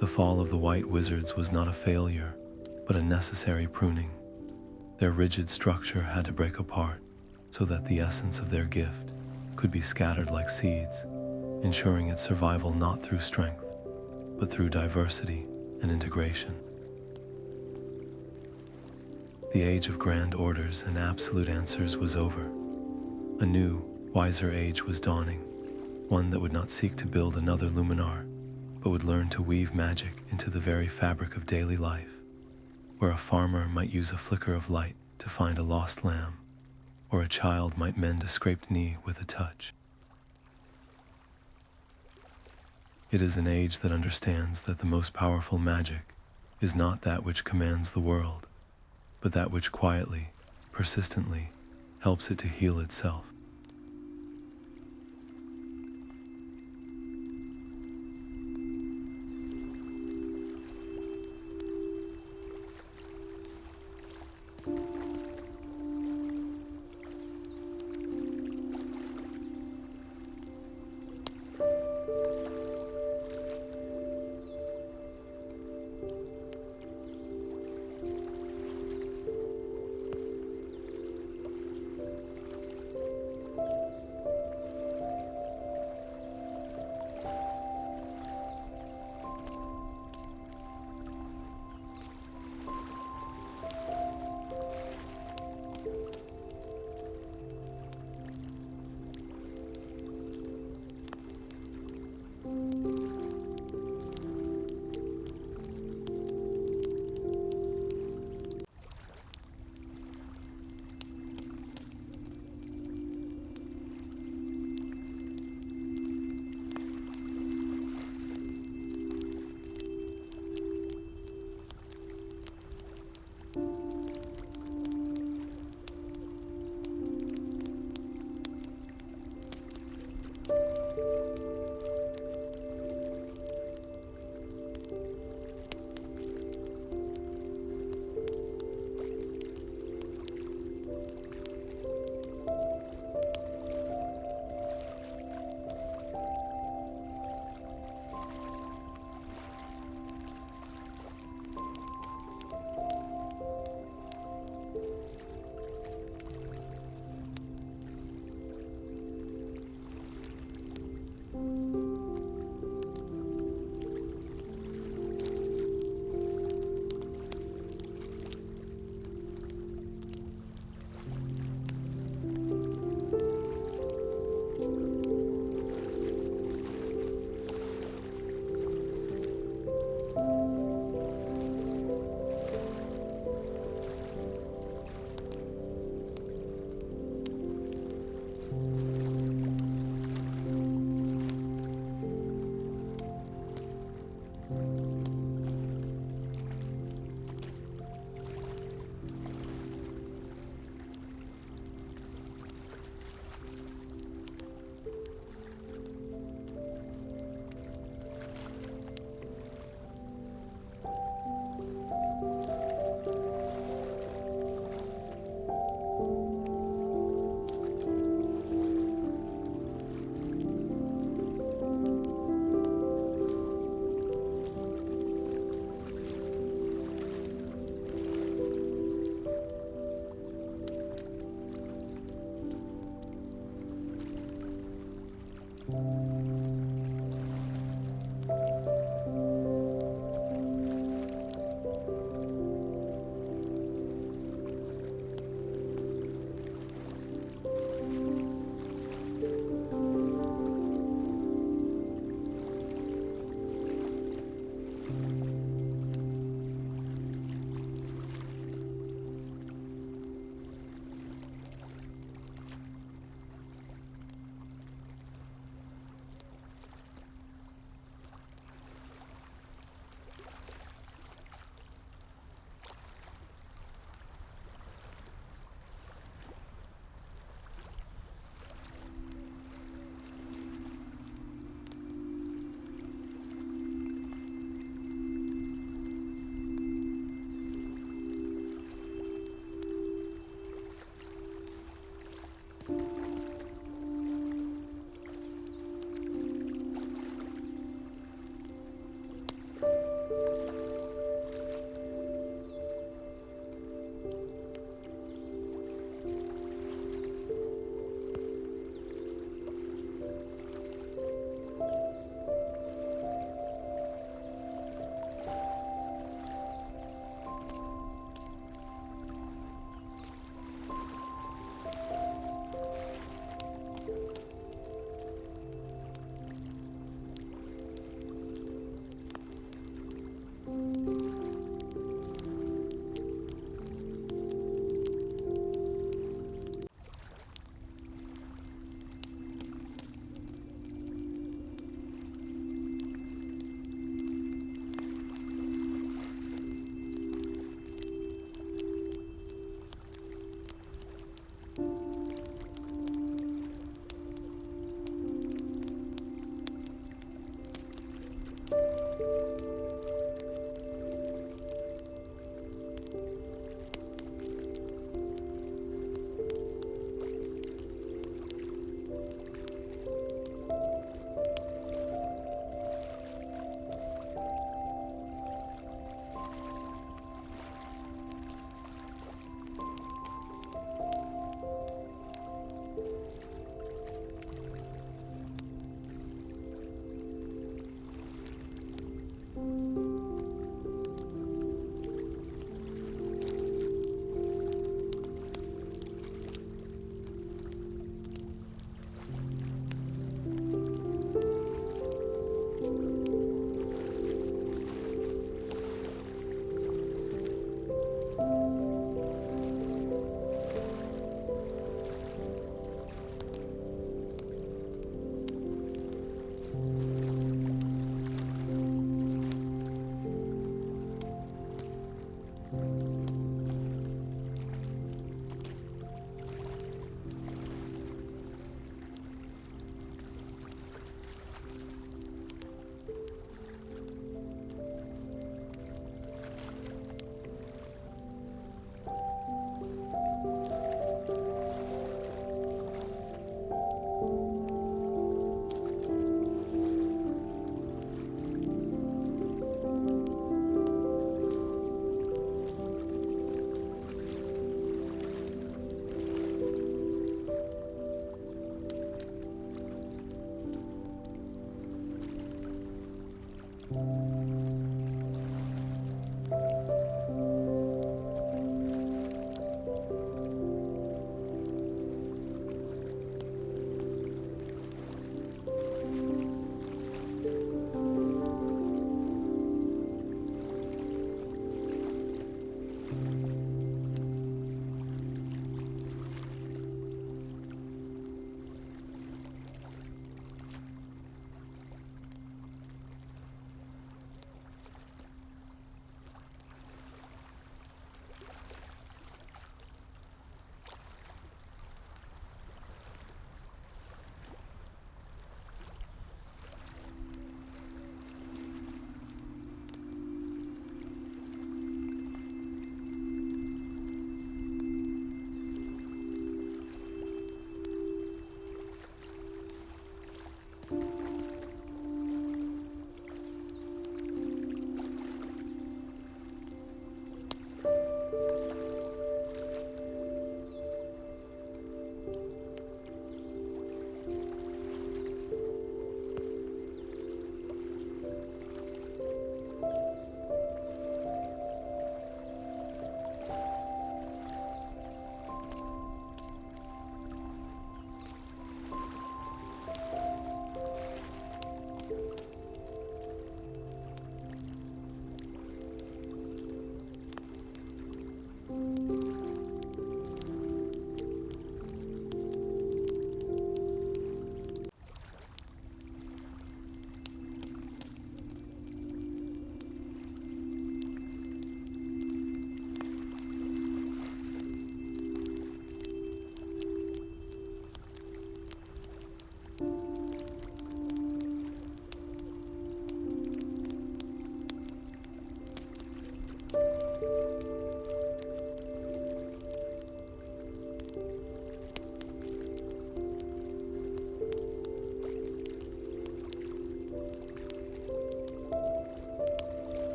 The fall of the White Wizards was not a failure, but a necessary pruning. Their rigid structure had to break apart so that the essence of their gift could be scattered like seeds, ensuring its survival not through strength, but through diversity and integration. The age of grand orders and absolute answers was over. A new, wiser age was dawning, one that would not seek to build another Luminar, but would learn to weave magic into the very fabric of daily life, where a farmer might use a flicker of light to find a lost lamb, or a child might mend a scraped knee with a touch. It is an age that understands that the most powerful magic is not that which commands the world, but that which quietly, persistently, helps it to heal itself.